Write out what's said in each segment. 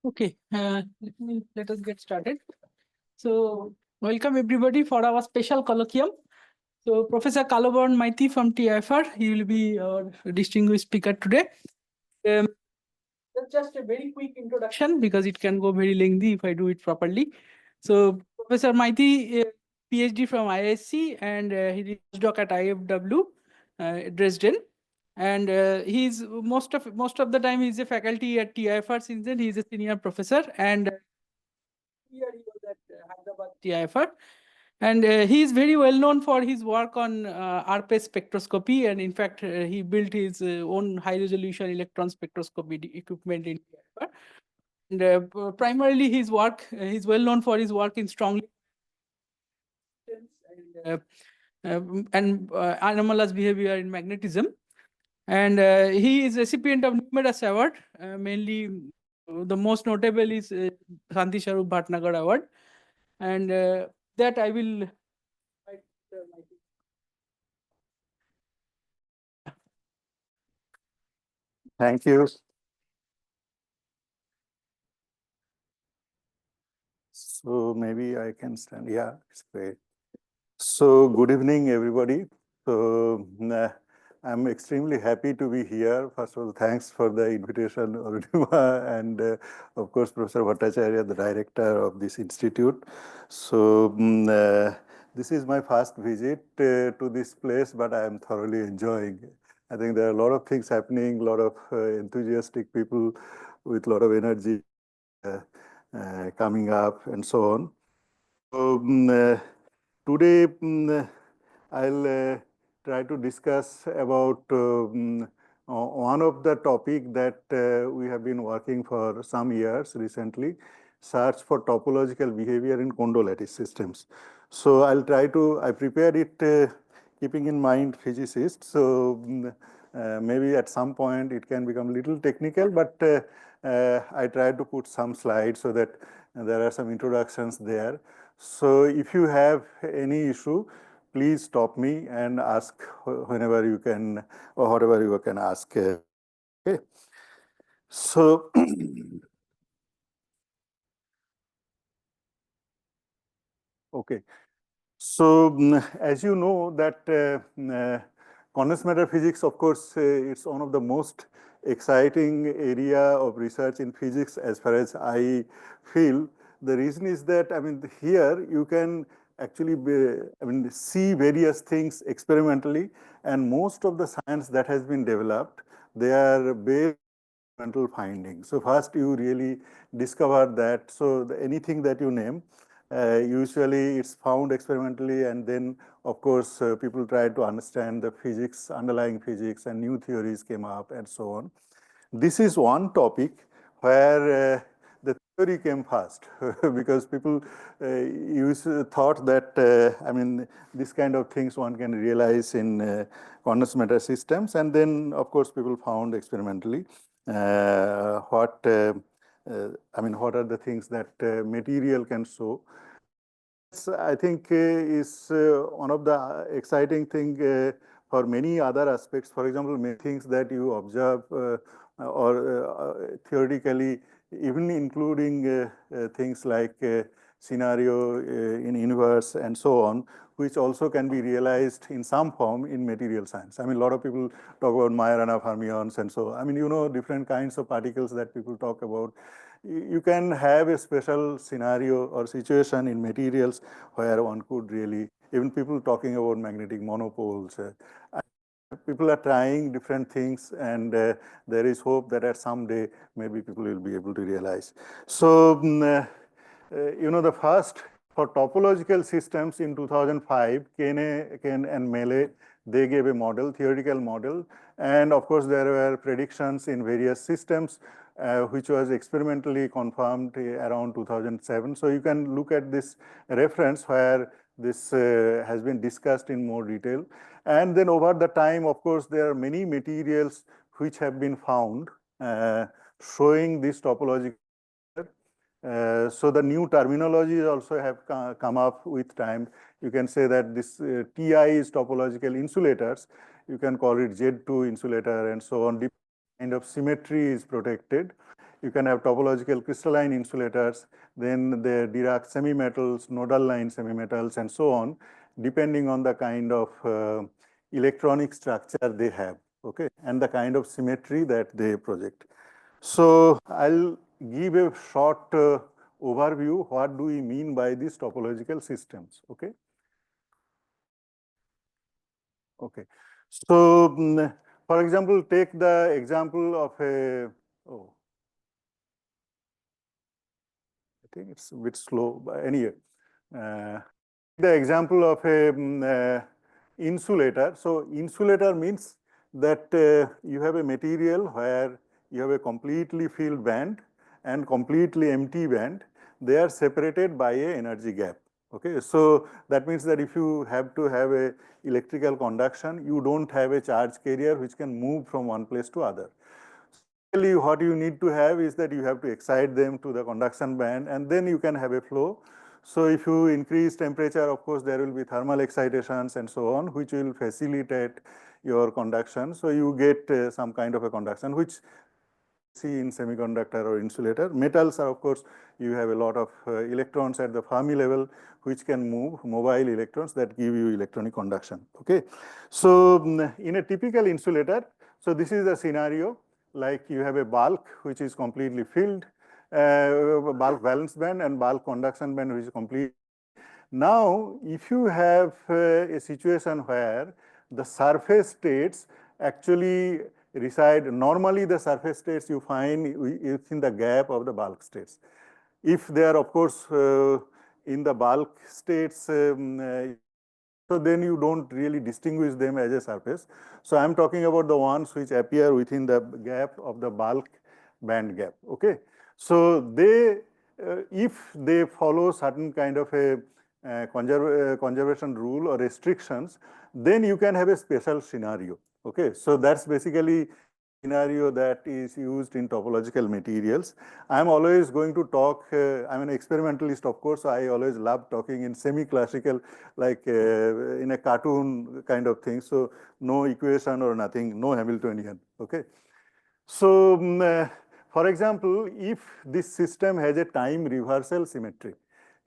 Okay, let us get started. So, welcome everybody for our special colloquium. So, Professor Kalobaran Maiti from TIFR, he will be our distinguished speaker today. That's just a very quick introduction because it can go very lengthy if I do it properly. So, Professor Maiti, PhD from ISC, and he did postdoc at IFW, Dresden. And he's most of the time he's a faculty at TIFR. Since then, he's a senior professor, and here he was at Hyderabad TIFR. And he is very well known for his work on RPS spectroscopy, and in fact, he built his own high-resolution electron spectroscopy equipment in TIFR. And primarily, his work, he's well known for his work in strong and anomalous behavior in magnetism. And he is recipient of numerous awards. Mainly, the most notable is Shanti Sharup Bhatnagar Award, and that I will. Thank you. So maybe I can stand. Yeah, it's great. So good evening, everybody. So I'm extremely happy to be here. First of all, thanks for the invitation, Arunima, and of course, Professor Bhattacharya, the director of this institute. So this is my first visit to this place, but I am thoroughly enjoying it. I think there are a lot of things happening, a lot of enthusiastic people with a lot of energy coming up and so on. So today I'll try to discuss about one of the topic that we have been working for some years recently, search for topological behavior in Kondo lattice systems. So I prepared it keeping in mind physicists. So maybe at some point it can become a little technical, but I tried to put some slides so that there are some introductions there. So if you have any issue, please stop me and ask whenever you can, or whatever you can ask. Okay. So okay. So as you know that condensed matter physics, of course, it's one of the most exciting area of research in physics as far as I feel. The reason is that, I mean, here you can actually see various things experimentally, and most of the science that has been developed, they are based on experimental findings. So first you really discover that, so anything that you name, usually it's found experimentally, and then of course people try to understand the physics, underlying physics, and new theories came up and so on. This is one topic where the theory came first because people thought that, I mean, this kind of things one can realize in condensed matter systems, and then of course people found experimentally what are the things that material can show. I think is one of the exciting thing for many other aspects. For example, many things that you observe or theoretically, even including things like scenario in universe and so on, which also can be realized in some form in material science. I mean, a lot of people talk about Majorana fermions and so, I mean, you know, different kinds of particles that people talk about. You can have a special scenario or situation in materials where one could really, even people talking about magnetic monopoles, people are trying different things, and there is hope that at some day maybe people will be able to realize. So, you know, the first for topological systems in 2005, Ken and Melee, they gave a model, theoretical model, and of course there were predictions in various systems, which was experimentally confirmed around 2007. So you can look at this reference where this has been discussed in more detail. And then over the time, of course, there are many materials which have been found showing this topological. So the new terminologies also have come up with time. You can say that this TI is topological insulators. You can call it Z2 insulator and so on. Different kind of symmetry is protected. You can have topological crystalline insulators, then the Dirac semi-metals, nodal line semi-metals, and so on, depending on the kind of electronic structure they have, okay, and the kind of symmetry that they project. So I'll give a short overview. What do we mean by these topological systems? Okay. Okay. So, for example, take the example of a, oh, I think it's a bit slow, but anyway, the example of a insulator. So, insulator means that you have a material where you have a completely filled band and completely empty band. They are separated by a energy gap. Okay, so that means that if you have to have a electrical conduction, you don't have a charge carrier which can move from one place to other. What you need to have is that you have to excite them to the conduction band, and then you can have a flow. So if you increase temperature, of course, there will be thermal excitations and so on, which will facilitate your conduction. So you get some kind of a conduction, which see in semiconductor or insulator. Metals are, of course, you have a lot of electrons at the Fermi level, which can move, mobile electrons that give you electronic conduction. Okay, so in a typical insulator, so this is the scenario, like you have a bulk which is completely filled, bulk valence band and bulk conduction band which is complete. Now, if you have a situation where the surface states actually reside, normally the surface states you find within the gap of the bulk states. If they are, of course, in the bulk states, so then you don't really distinguish them as a surface. So I'm talking about the ones which appear within the gap of the bulk band gap. Okay, so they, if they follow certain kind of a conservation rule or restrictions, then you can have a special scenario. Okay, so that's basically scenario that is used in topological materials. I'm always going to talk, I'm an experimentalist, of course, so I always love talking in semi-classical, like in a cartoon kind of thing. So no equation or nothing, no Hamiltonian, okay? So, for example, if this system has a time reversal symmetry,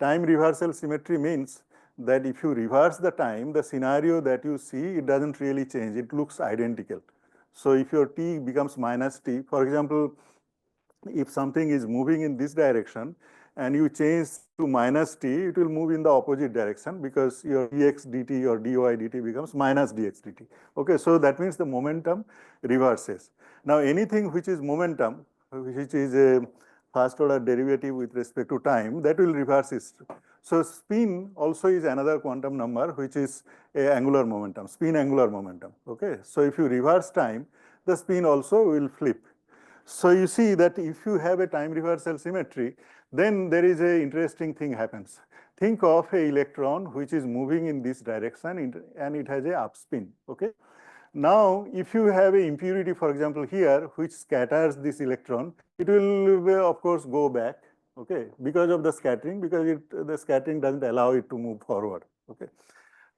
time reversal symmetry means that if you reverse the time, the scenario that you see, it doesn't really change, it looks identical. So if your t becomes minus t, for example, if something is moving in this direction and you change to minus t, it will move in the opposite direction because your dx dt or dy dt becomes minus dx dt. Okay, so that means the momentum reverses. Now anything which is momentum, which is a first order derivative with respect to time, that will reverse it. So spin also is another quantum number, which is a angular momentum, spin angular momentum. Okay, so if you reverse time, the spin also will flip. So you see that if you have a time reversal symmetry, then there is a interesting thing happens. Think of a electron which is moving in this direction and it has a upspin. Okay. Now, if you have a impurity, for example, here, which scatters this electron, it will, of course, go back, okay, because of the scattering, because the scattering doesn't allow it to move forward, okay.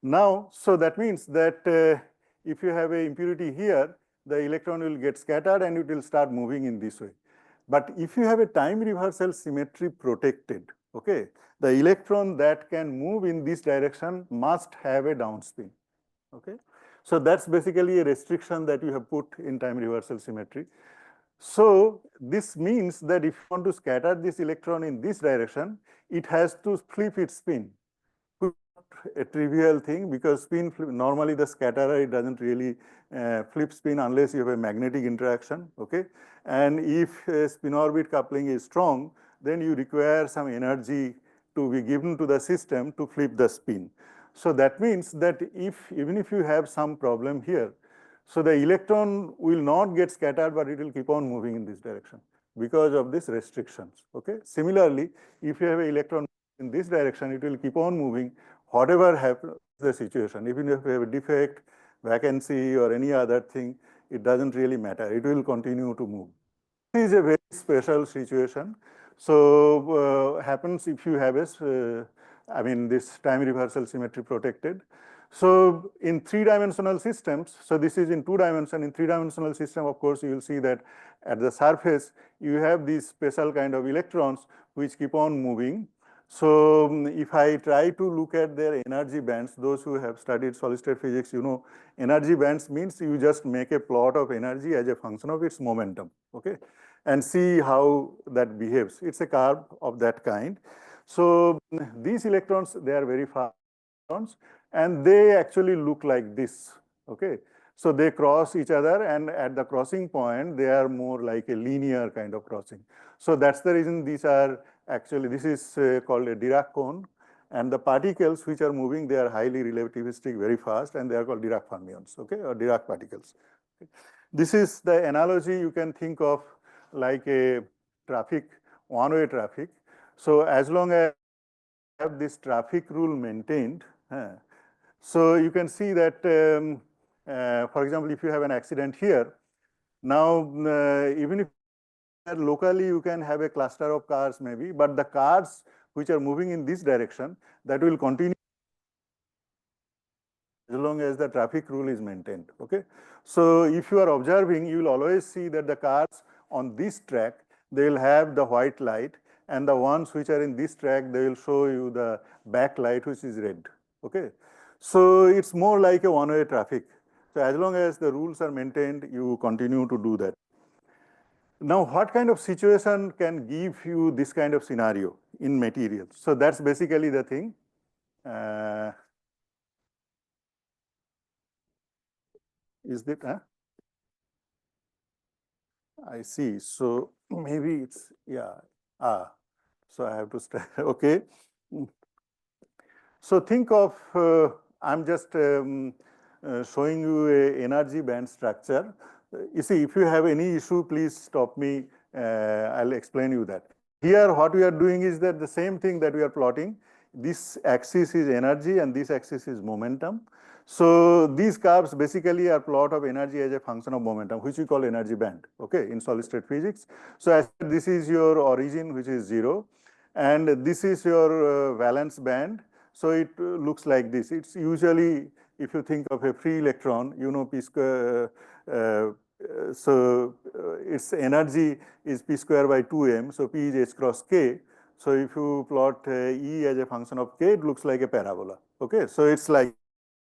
Now, so that means that if you have a impurity here, the electron will get scattered and it will start moving in this way. But if you have a time reversal symmetry protected, okay, the electron that can move in this direction must have a downspin, okay. So that's basically a restriction that you have put in time reversal symmetry. So this means that if you want to scatter this electron in this direction, it has to flip its spin. A trivial thing because spin flip, normally the scatterer, it doesn't really flip spin unless you have a magnetic interaction, okay? And if spin orbit coupling is strong, then you require some energy to be given to the system to flip the spin. So that means that even if you have some problem here, so the electron will not get scattered, but it will keep on moving in this direction because of these restrictions, okay? Similarly, if you have an electron in this direction, it will keep on moving, whatever happens the situation. Even if you have a defect, vacancy, or any other thing, it doesn't really matter. It will continue to move. This is a very special situation. So happens if you have a, I mean, this time reversal symmetry protected. So in three-dimensional systems, so this is in 2 dimension, in three-dimensional system, of course, you will see that at the surface, you have these special kind of electrons which keep on moving. So if I try to look at their energy bands, those who have studied solid-state physics, you know, energy bands means you just make a plot of energy as a function of its momentum, okay? And see how that behaves. It's a curve of that kind. So these electrons, they are very fast electrons, and they actually look like this, okay? So they cross each other, and at the crossing point, they are more like a linear kind of crossing. So that's the reason these are actually, this is called a Dirac cone, and the particles which are moving, they are highly relativistic, very fast, and they are called Dirac fermions, okay, or Dirac particles. Okay. This is the analogy you can think of like a traffic, one-way traffic. So as long as have this traffic rule maintained. So you can see that, for example, if you have an accident here, now even if locally you can have a cluster of cars maybe, but the cars which are moving in this direction, that will continue as long as the traffic rule is maintained, okay? So if you are observing, you will always see that the cars on this track, they will have the white light, and the ones which are in this track, they will show you the back light, which is red, okay? So it's more like a one-way traffic. So as long as the rules are maintained, you continue to do that. Now, what kind of situation can give you this kind of scenario in materials? So that's basically the thing. Is that, I see. So maybe it's, yeah. So I have to start. Okay. So think of, I'm just showing you a energy band structure. You see, if you have any issue, please stop me. I'll explain you that. Here, what we are doing is that the same thing that we are plotting. This axis is energy and this axis is momentum. So these curves basically are plot of energy as a function of momentum, which we call energy band, okay, in solid state physics. So as this is your origin, which is 0, and this is your valence band. So it looks like this. It's usually, if you think of a free electron, you know, p square, its energy is p square by 2m, so p is h cross k. So if you plot E as a function of k, it looks like a parabola, okay? So it's like,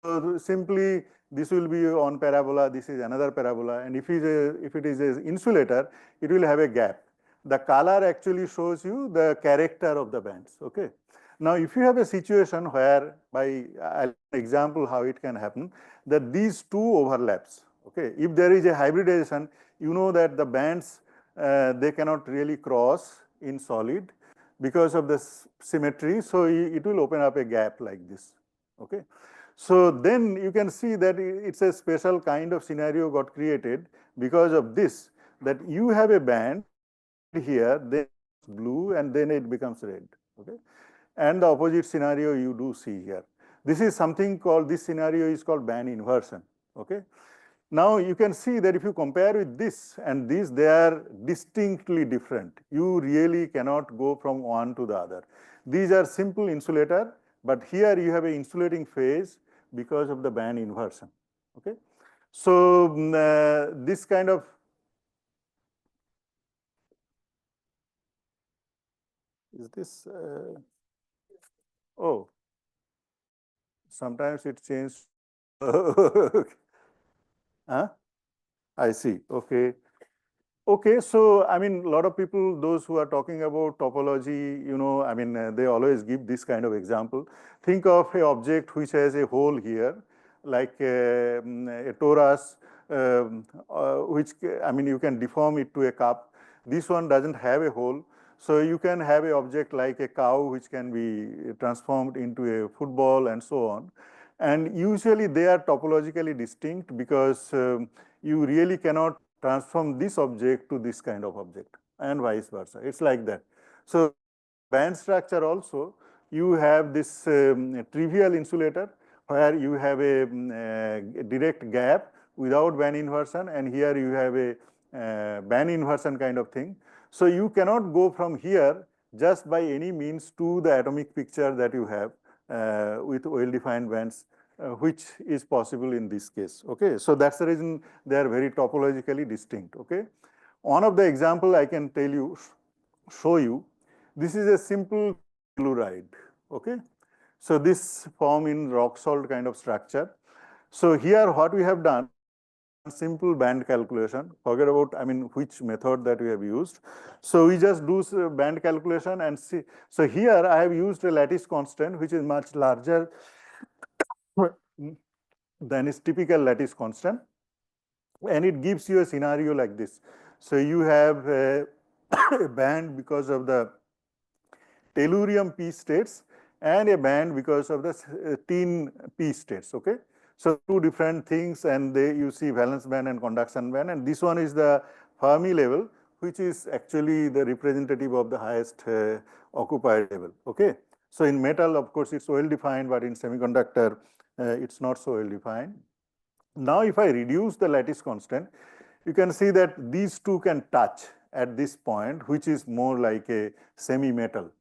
so simply this will be on parabola, this is another parabola, and if it is an insulator, it will have a gap. The color actually shows you the character of the bands, okay? Now, if you have a situation where, by example how it can happen, that these two overlaps, okay? If there is a hybridization, you know that the bands, they cannot really cross in solid because of the symmetry, so it will open up a gap like this, okay? So then you can see that it's a special kind of scenario got created because of this, that you have a band here, then blue, and then it becomes red, okay? And the opposite scenario you do see here. This is something called, this scenario is called band inversion, okay? Now you can see that if you compare with this and this, they are distinctly different. You really cannot go from one to the other. These are simple insulator, but here you have an insulating phase because of the band inversion, okay? So this kind of, is this, oh, sometimes it changes. Huh? I see, okay. Okay, so I mean, a lot of people, those who are talking about topology, you know, I mean, they always give this kind of example. Think of a object which has a hole here, like a torus, which, I mean, you can deform it to a cup. This one doesn't have a hole. So you can have an object like a cow, which can be transformed into a football and so on. And usually they are topologically distinct because you really cannot transform this object to this kind of object and vice versa. It's like that. So band structure also, you have this trivial insulator where you have a direct gap without band inversion, and here you have a band inversion kind of thing. So you cannot go from here just by any means to the atomic picture that you have with well-defined bands which is possible in this case. Okay, so that's the reason they are very topologically distinct. Okay, one of the example I can tell you, show you, this is a simple telluride. Okay, so this form in rock salt kind of structure. So here what we have done, simple band calculation, forget about, I mean, which method that we have used. So we just do band calculation and see. So here I have used a lattice constant, which is much larger than is typical lattice constant. And it gives you a scenario like this. So you have a, a band because of the tellurium p states and a band because of the tin p states. Okay, so two different things, and you see valence band and conduction band, and this one is the Fermi level, which is actually the representative of the highest occupied level. Okay, so in metal, of course, it's well defined, but in semiconductor, it's not so well defined. Now, if I reduce the lattice constant, you can see that these two can touch at this point, which is more like a semi-metal.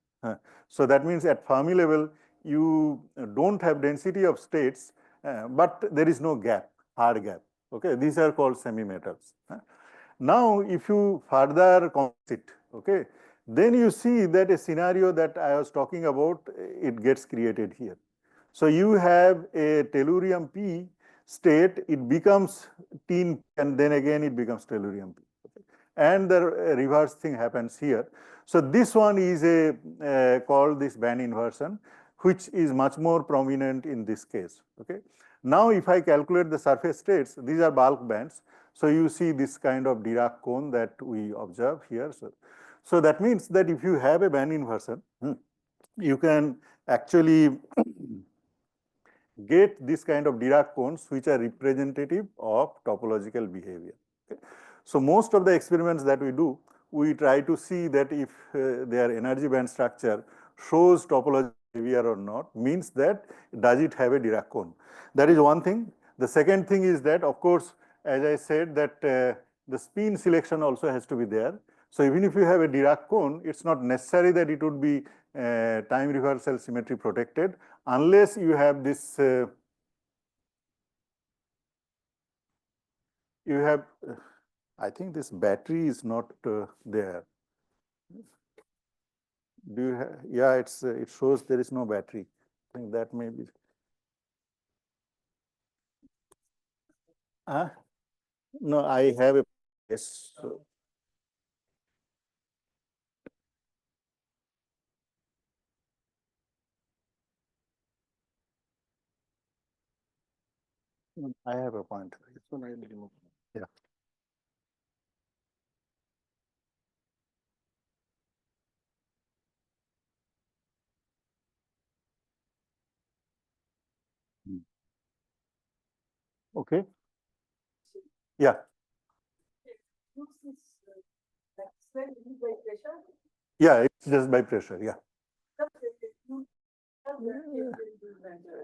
So that means at Fermi level, you don't have density of states, but there is no gap, hard gap. Okay, these are called semi-metals. Now, if you further compress it, okay, then you see that a scenario that I was talking about, it gets created here. So you have a tellurium P state, it becomes tin, and then again it becomes tellurium P. Okay. And the reverse thing happens here. So this one is called this band inversion, which is much more prominent in this case. Okay. Now, if I calculate the surface states, these are bulk bands. So you see this kind of Dirac cone that we observe here. So that means that if you have a band inversion, you can actually get this kind of Dirac cones which are representative of topological behavior. Okay. So most of the experiments that we do, we try to see that if their energy band structure shows topological behavior or not, means that does it have a Dirac cone. That is one thing. The second thing is that, of course, as I said, that the spin selection also has to be there. So even if you have a Dirac cone, it's not necessary that it would be time reversal symmetry protected, unless you have this, you have, I think this battery is not there. Do you have, yeah, it shows there is no battery. I think that may be. No, I have a, yes. So. I have a point. Yeah. Okay. Yeah. Yeah, it's just by pressure. Yeah.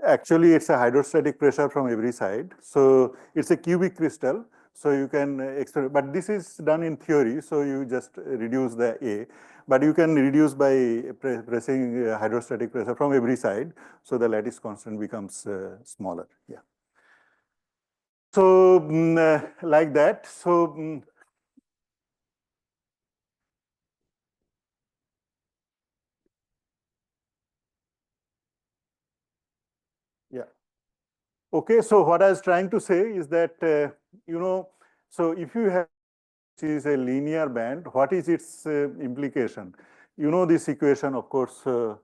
Actually, it's a hydrostatic pressure from every side. So it's a cubic crystal. So you can experiment, but this is done in theory. So you just reduce the A, but you can reduce by pressing hydrostatic pressure from every side. So the lattice constant becomes smaller. Yeah. So like that. So yeah. Okay. So what I was trying to say is that so if you have, is a linear band, what is its implication? You know this equation, of course,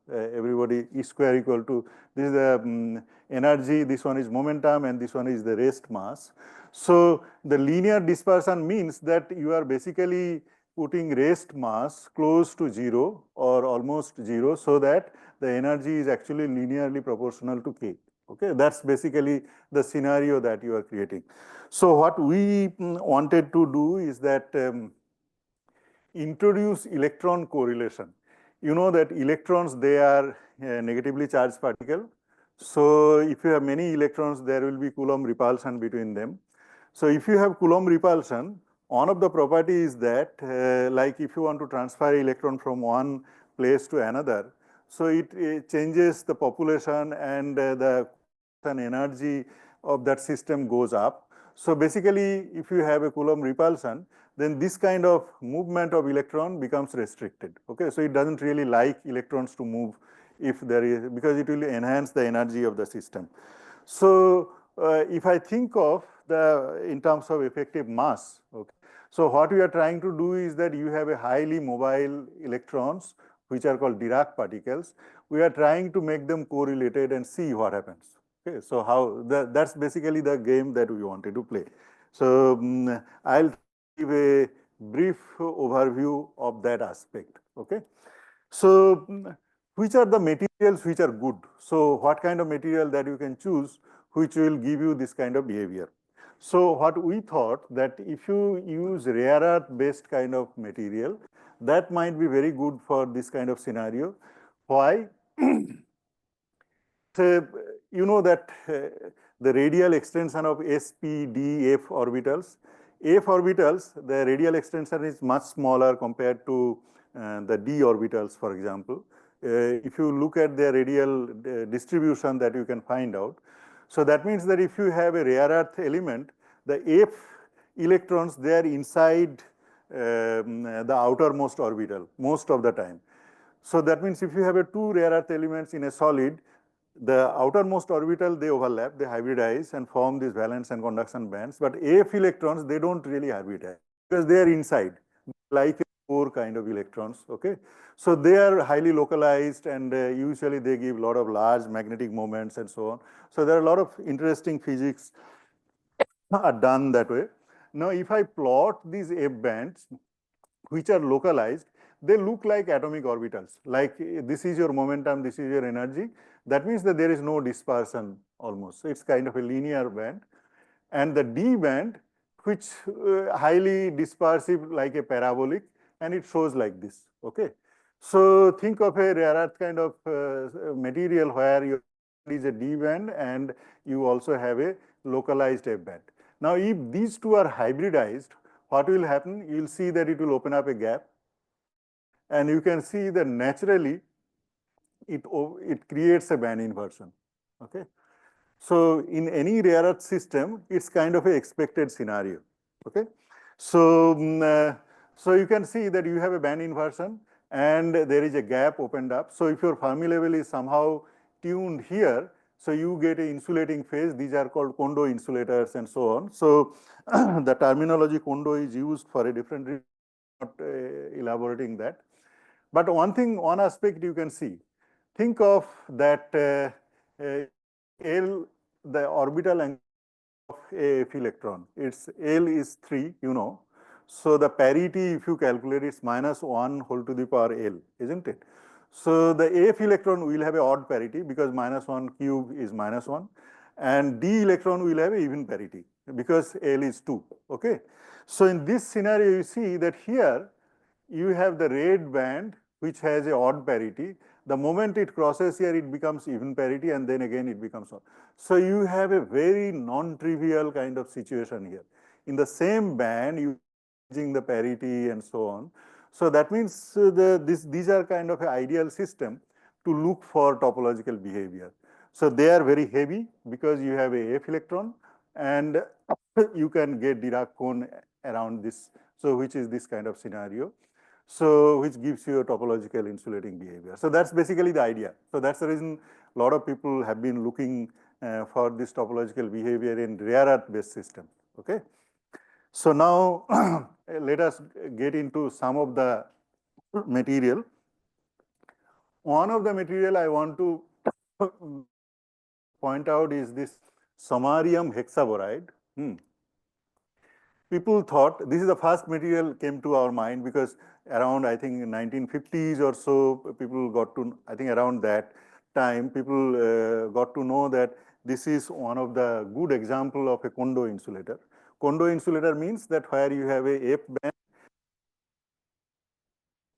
everybody, E square equal to, this is the energy, this one is momentum, and this one is the rest mass. So the linear dispersion means that you are basically putting rest mass close to zero or almost zero, so that the energy is actually linearly proportional to K. Okay, that's basically the scenario that you are creating. So what we wanted to do is that introduce electron correlation. You know that electrons, they are negatively charged particle. So if you have many electrons, there will be Coulomb repulsion between them. So if you have Coulomb repulsion, one of the properties is that, like if you want to transfer electron from one place to another, so it changes the population and the and energy of that system goes up. So basically, if you have a Coulomb repulsion, then this kind of movement of electron becomes restricted. Okay, so it doesn't really like electrons to move if there is, because it will enhance the energy of the system. So if I think of the in terms of effective mass, okay, so what we are trying to do is that you have a highly mobile electrons, which are called Dirac particles. We are trying to make them correlated and see what happens. Okay, so that's basically the game that we wanted to play. So I'll give a brief overview of that aspect. Okay, so which are the materials which are good? So what kind of material that you can choose which will give you this kind of behavior? So what we thought that if you use rare earth based kind of material, that might be very good for this kind of scenario. Why? So you know that the radial extension of s, p, d, f orbitals. F orbitals, the radial extension is much smaller compared to the d orbitals, for example. If you look at the radial distribution that you can find out. So that means that if you have a rare earth element, the f electrons, they are inside the outermost orbital most of the time. So that means if you have a two rare earth elements in a solid, the outermost orbital, they overlap, they hybridize and form these valence and conduction bands. But AF electrons, they don't really hybridize because they are inside, like a core kind of electrons. Okay, so they are highly localized and usually they give a lot of large magnetic moments and so on. So there are a lot of interesting physics are done that way. Now, if I plot these F bands, which are localized, they look like atomic orbitals. Like this is your momentum, this is your energy. That means that there is no dispersion almost. So it's kind of a linear band. And the D band, which highly dispersive like a parabolic, and it shows like this. Okay. So think of a rare earth kind of material where you is a D band and you also have a localized F band. Now, if these two are hybridized, what will happen? You will see that it will open up a gap. And you can see that naturally it creates a band inversion. Okay. So in any rare earth system, it's kind of an expected scenario. Okay. So, so you can see that you have a band inversion and there is a gap opened up. So if your Fermi level is somehow tuned here, so you get an insulating phase. These are called Kondo insulators and so on. So the terminology Kondo is used for a different reason, not elaborating that. But one aspect you can see, think of that L, the orbital angle of a F electron. Its L is 3, you know. So the parity, if you calculate, is -1 whole to the power L, isn't it? So the F electron will have a odd parity because -1 cube is -1. And D electron will have a even parity because L is 2. Okay. So in this scenario, you see that here you have the red band which has a odd parity. The moment it crosses here, it becomes even parity, and then again it becomes odd. So you have a very non-trivial kind of situation here. In the same band, you changing the parity and so on. So that means these are kind of an ideal system to look for topological behavior. So they are very heavy because you have a F electron, and you can get Dirac cone around this. So which is this kind of scenario. So which gives you a topological insulating behavior. So that's basically the idea. So that's the reason a lot of people have been looking for this topological behavior in rare earth based systems. Okay. So now let us get into some of the material. One of the material I want to point out is this samarium hexaboride. People thought this is the first material came to our mind because around I think 1950s or so people got to, I think around that time people got to know that this is one of the good example of a Kondo insulator. Kondo insulator means that where you have a F band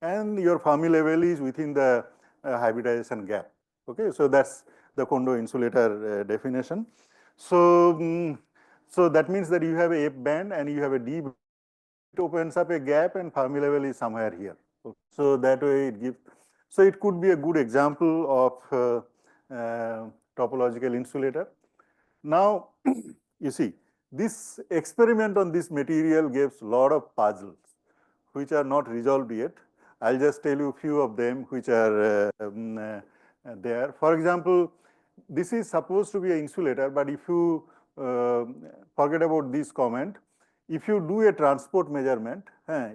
and your Fermi level is within the hybridization gap. Okay, so that's the Kondo insulator definition. So so that means that you have a F band and you have a D band. It opens up a gap and Fermi level is somewhere here. Okay. So that way it gives, so it could be a good example of topological insulator. Now, you see, this experiment on this material gives a lot of puzzles which are not resolved yet. I'll just tell you a few of them which are there. For example, this is supposed to be an insulator, but if you forget about this comment, if you do a transport measurement,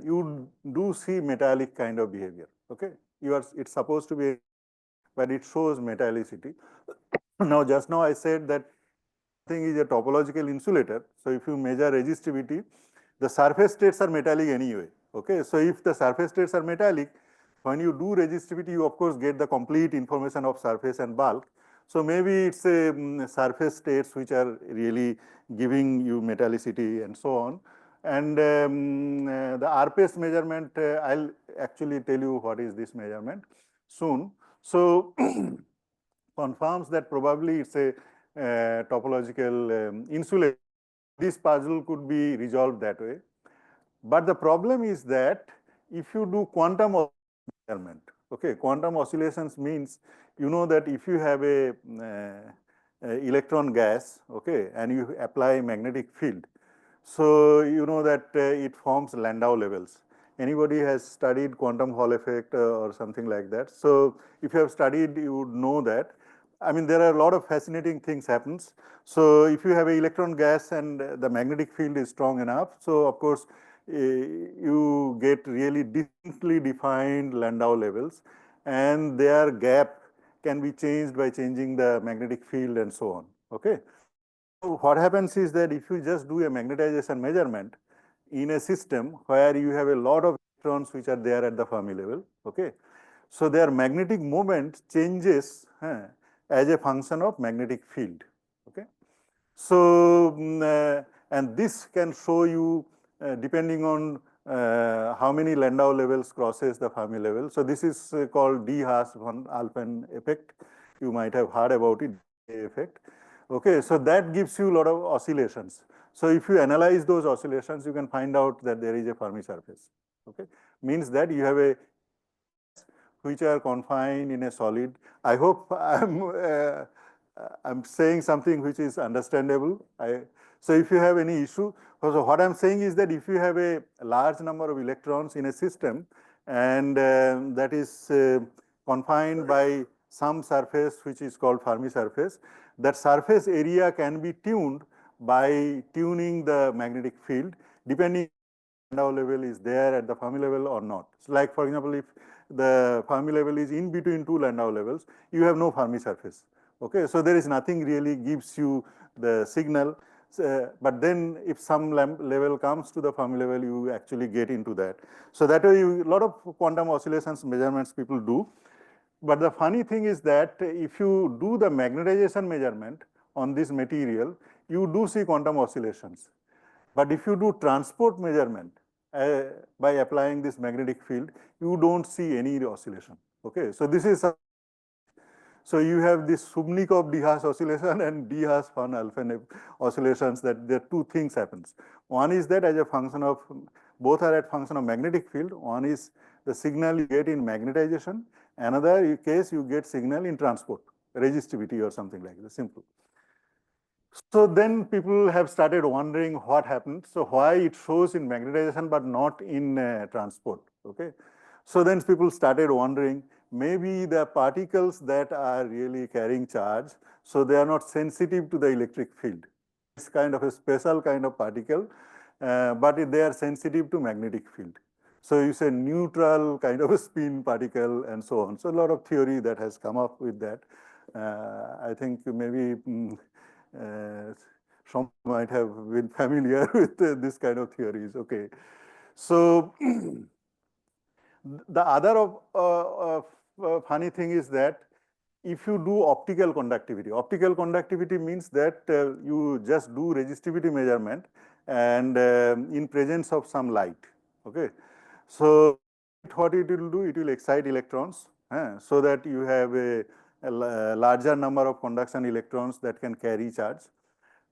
you do see metallic kind of behavior. Okay, it's supposed to be, but it shows metallicity. Now, just now I said that thing is a topological insulator. So if you measure resistivity, the surface states are metallic anyway. Okay, so if the surface states are metallic, when you do resistivity, you of course get the complete information of surface and bulk. So maybe it's a surface states which are really giving you metallicity and so on. And the RPS measurement, I'll actually tell you what is this measurement soon. So confirms that probably it's a topological insulator. This puzzle could be resolved that way. But the problem is that if you do quantum measurement, okay, quantum oscillations means you know that if you have a electron gas, okay, and you apply magnetic field, so you know that it forms Landau levels. Anybody has studied quantum Hall effect or something like that? So if you have studied, you would know that. I mean, there are a lot of fascinating things happens. So if you have an electron gas and the magnetic field is strong enough, so of course you get really distinctly defined Landau levels, and their gap can be changed by changing the magnetic field and so on. Okay. So what happens is that if you just do a magnetization measurement in a system where you have a lot of electrons which are there at the Fermi level, okay, so their magnetic moment changes as a function of magnetic field. Okay, so and this can show you depending on how many Landau levels crosses the Fermi level. So this is called de Haas von Alphen effect. You might have heard about it, effect. Okay, so that gives you a lot of oscillations. So if you analyze those oscillations, you can find out that there is a Fermi surface. Okay, means that you have a which are confined in a solid. I hope I'm saying something which is understandable. So if you have any issue, so what I'm saying is that if you have a large number of electrons in a system and that is confined by some surface which is called Fermi surface, that surface area can be tuned by tuning the magnetic field depending Landau level is there at the Fermi level or not. So like for example, if the Fermi level is in between two Landau levels, you have no Fermi surface. Okay, so there is nothing really gives you the signal. But then if some level comes to the Fermi level, you actually get into that. So that way, a lot of quantum oscillations measurements people do. But the funny thing is that if you do the magnetization measurement on this material, you do see quantum oscillations. But if you do transport measurement by applying this magnetic field, you don't see any oscillation. Okay, so this is so you have this Subnikov-de Haas oscillation and de Haas von Alphen oscillations. That there are two things happens. One is that as a function of both are at function of magnetic field. One is the signal you get in magnetization. Another case you get signal in transport, resistivity or something like that. Simple. So then people have started wondering what happened. So why it shows in magnetization but not in transport, okay? So then people started wondering, maybe the particles that are really carrying charge, so they are not sensitive to the electric field. It's kind of a special kind of particle, but they are sensitive to magnetic field. So you say neutral kind of a spin particle and so on. So a lot of theory that has come up with that. I think maybe some might have been familiar with this kind of theories. Okay, so the other funny thing is that if you do optical conductivity means that you just do resistivity measurement and in presence of some light. Okay, so what it will do, it will excite electrons so that you have a larger number of conduction electrons that can carry charge.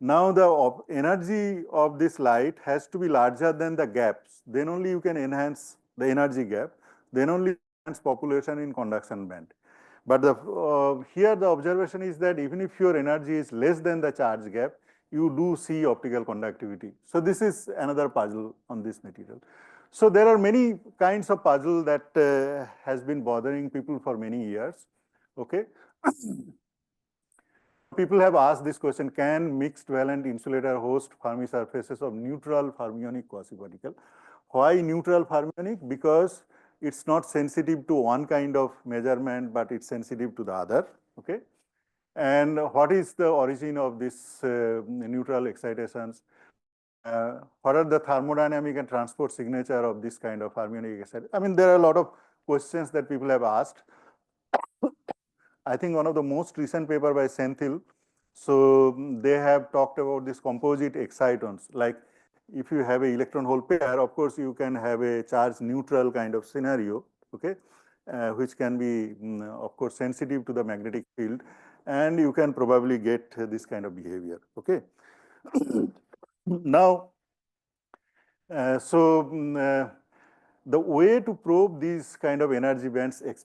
Now the energy of this light has to be larger than the gaps. Then only you can enhance the energy gap. Then only enhance population in conduction band. But here the observation is that even if your energy is less than the charge gap, you do see optical conductivity. So this is another puzzle on this material. So there are many kinds of puzzle that has been bothering people for many years. Okay. People have asked this question, can mixed valent insulator host Fermi surfaces of neutral fermionic quasi-particle? Why neutral fermionic? Because it's not sensitive to one kind of measurement, but it's sensitive to the other. Okay. And what is the origin of this neutral excitations? What are the thermodynamic and transport signature of this kind of fermionic excitation? I mean, there are a lot of questions that people have asked. I think one of the most recent paper by Senthil, so they have talked about this composite excitons. Like if you have an electron hole pair, of course you can have a charge neutral kind of scenario, okay, which can be, of course, sensitive to the magnetic field, and you can probably get this kind of behavior, okay. Now, the way to probe these kind of energy bands, of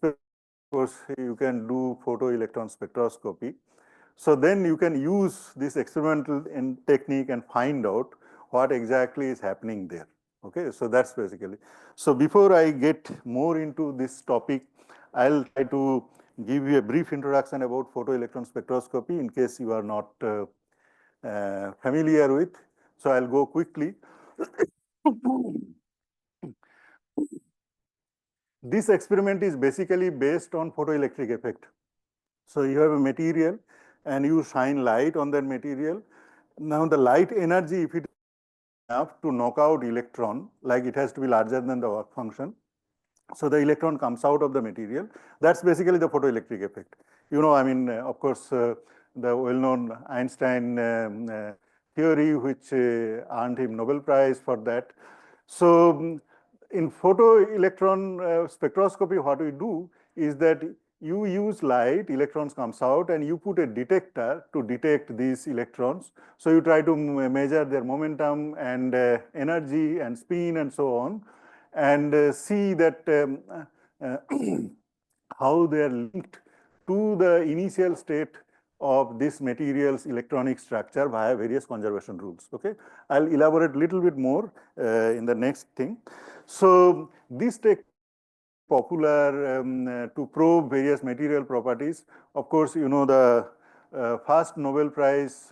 course, you can do photoelectron spectroscopy. So then you can use this experimental technique and find out what exactly is happening there. Okay, so that's basically. So before I get more into this topic, I'll try to give you a brief introduction about photoelectron spectroscopy in case you are not familiar with. So I'll go quickly. This experiment is basically based on photoelectric effect. So you have a material and you shine light on that material. Now the light energy, if it is enough to knock out electron, like it has to be larger than the work function, so the electron comes out of the material. That's basically the photoelectric effect. You know, I mean, of course, the well-known Einstein theory, which earned him Nobel Prize for that. So in photoelectron spectroscopy, what we do is that you use light, electrons comes out, and you put a detector to detect these electrons. So you try to measure their momentum and energy and spin and so on, and see that how they are linked to the initial state of this material's electronic structure via various conservation rules. Okay, I'll elaborate a little bit more in the next thing. So this technique popular to probe various material properties. Of course, you know the first Nobel Prize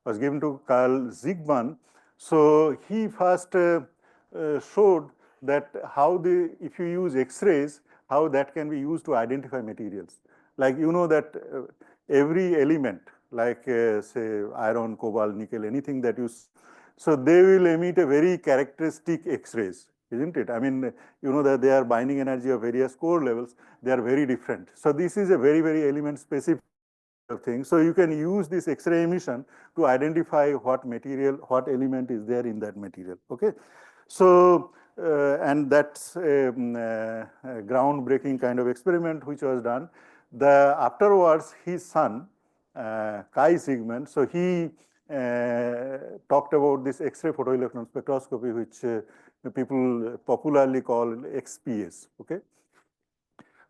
was given to Carl Zygmunt. So he first showed that how if you use X-rays, how that can be used to identify materials. Like you know that every element, like say iron, cobalt, nickel, anything that you, so they will emit a very characteristic X-rays, isn't it? I mean, you know that they are binding energy of various core levels, they are very different. So this is a very, very element specific thing. So you can use this X-ray emission to identify what material, what element is there in that material, okay? So, and that's a groundbreaking kind of experiment which was done. Afterwards, his son, Kai Zygmunt, so he talked about this X-ray photoelectron spectroscopy, which people popularly call XPS, okay?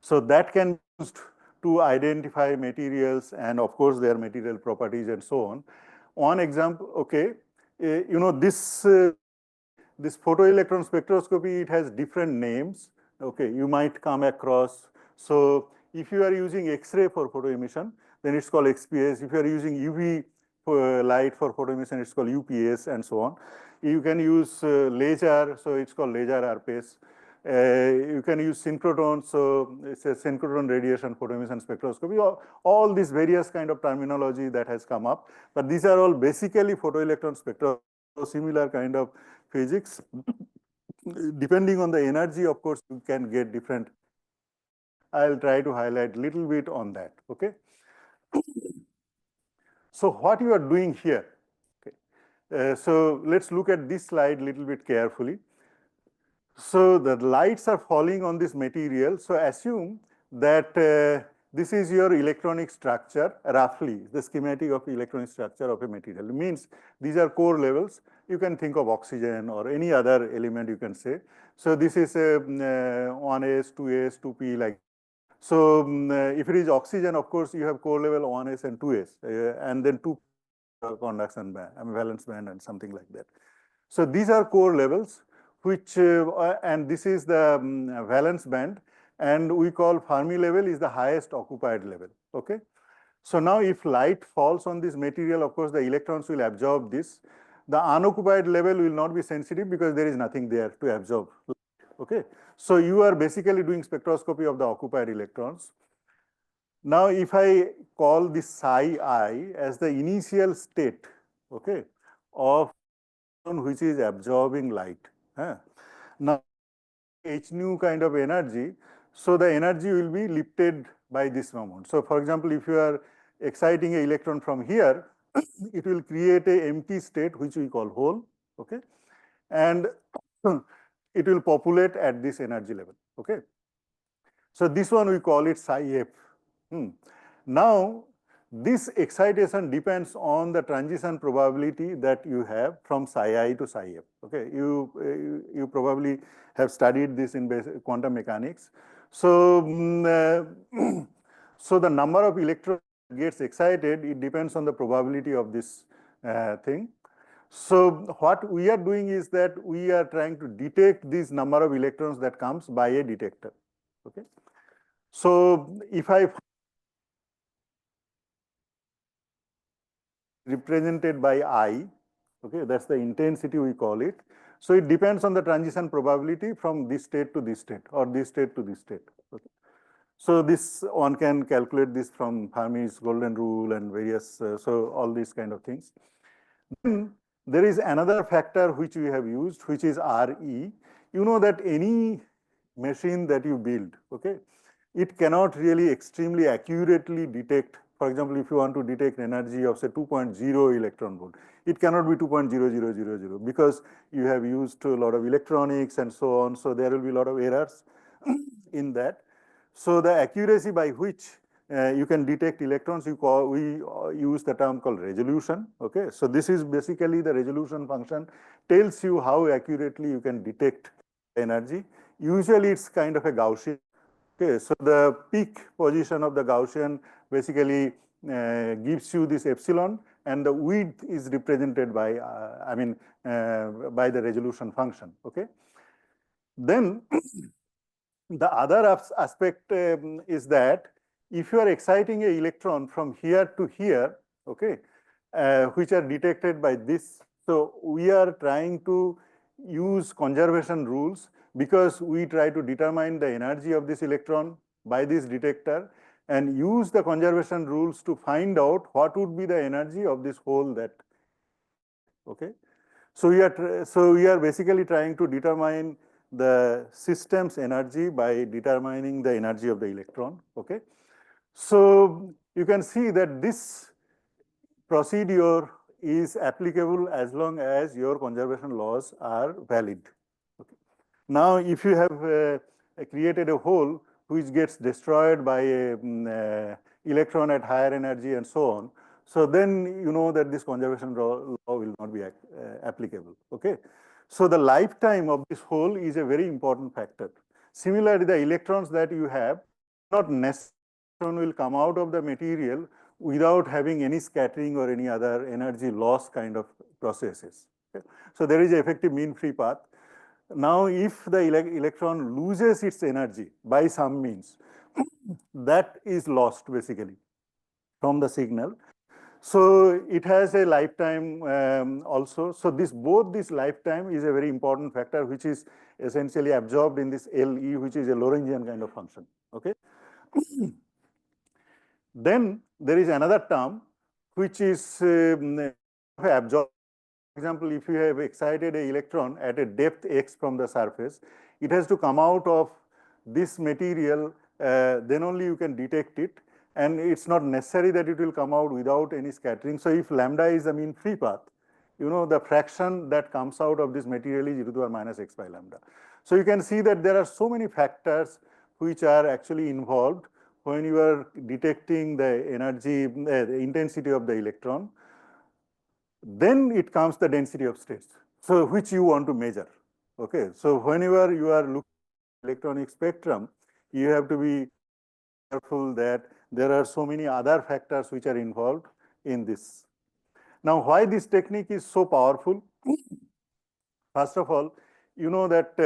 So that can be used to identify materials and of course their material properties and so on. One example, okay, you know this photoelectron spectroscopy, it has different names. Okay, you might come across. So if you are using X-ray for photo emission, then it's called XPS. If you are using UV light for photo emission, it's called UPS and so on. You can use laser, so it's called laser RPS. You can use synchrotron, so it's a synchrotron radiation photoemission spectroscopy. All these various kind of terminology that has come up, but these are all basically photoelectron spectroscopy, similar kind of physics. Depending on the energy, of course, you can get different. I'll try to highlight a little bit on that, okay? So what you are doing here, okay? So let's look at this slide a little bit carefully. So the lights are falling on this material. So assume that this is your electronic structure, roughly, the schematic of electronic structure of a material. It means these are core levels. You can think of oxygen or any other element you can say. So this is a 1s, 2s, 2p, like So if it is oxygen, of course, you have core level 1s and 2s, and then two conduction band, I mean valence band and something like that. So these are core levels, which and this is the valence band, and we call Fermi level is the highest occupied level. Okay. So now if light falls on this material, of course, the electrons will absorb this. The unoccupied level will not be sensitive because there is nothing there to absorb. Okay. So you are basically doing spectroscopy of the occupied electrons. Now, if I call this psi I as the initial state, okay, of which is absorbing light. Now, h nu kind of energy, so the energy will be lifted by this amount. So, for example, if you are exciting an electron from here, it will create a empty state which we call hole, okay, and it will populate at this energy level, okay. So this one we call it psi f. Now, this excitation depends on the transition probability that you have from psi I to psi f. Okay, you probably have studied this in quantum mechanics. So, so the number of electrons gets excited, it depends on the probability of this thing. So what we are doing is that we are trying to detect this number of electrons that comes by a detector. Okay. So if I represented by I, okay, that's the intensity we call it. So it depends on the transition probability from this state to this state or this state to this state. Okay. So this one can calculate this from Fermi's golden rule and various, so all these kind of things. Then there is another factor which we have used, which is RE. You know that any machine that you build, okay, it cannot really extremely accurately detect. For example, if you want to detect energy of say 2.0 electron volt, it cannot be 2.0000 because you have used a lot of electronics and so on. So there will be a lot of errors in that. So the accuracy by which you can detect electrons, we use the term called resolution. Okay, so this is basically the resolution function tells you how accurately you can detect energy. Usually it's kind of a Gaussian. Okay, so the peak position of the Gaussian basically gives you this epsilon, and the width is represented by, by the resolution function. Okay, then the other aspect is that if you are exciting an electron from here to here, okay, which are detected by this, so we are trying to use conservation rules because we try to determine the energy of this electron by this detector and use the conservation rules to find out what would be the energy of this hole that, okay. So we are basically trying to determine the system's energy by determining the energy of the electron. Okay. So you can see that this procedure is applicable as long as your conservation laws are valid. Okay. Now, if you have created a hole which gets destroyed by a electron at higher energy and so on, so then you know that this conservation law will not be applicable. Okay. So the lifetime of this hole is a very important factor. Similarly, the electrons that you have, not necessarily will come out of the material without having any scattering or any other energy loss kind of processes. Okay. So there is an effective mean free path. Now, if the electron loses its energy by some means, that is lost basically from the signal. So it has a lifetime also. So both this lifetime is a very important factor, which is essentially absorbed in this LE, which is a Lorentzian kind of function. Okay. Then there is another term which is absorbed. For example, if you have excited an electron at a depth x from the surface, it has to come out of this material, then only you can detect it. And it's not necessary that it will come out without any scattering. So if lambda is the mean free path, you know, the fraction that comes out of this material is e to the power minus x by lambda. So you can see that there are so many factors which are actually involved when you are detecting the energy, the intensity of the electron. Then it comes the density of states, so which you want to measure. Okay, so whenever you are looking at electronic spectrum, you have to be careful that there are so many other factors which are involved in this. Now, why this technique is so powerful? First of all, you know that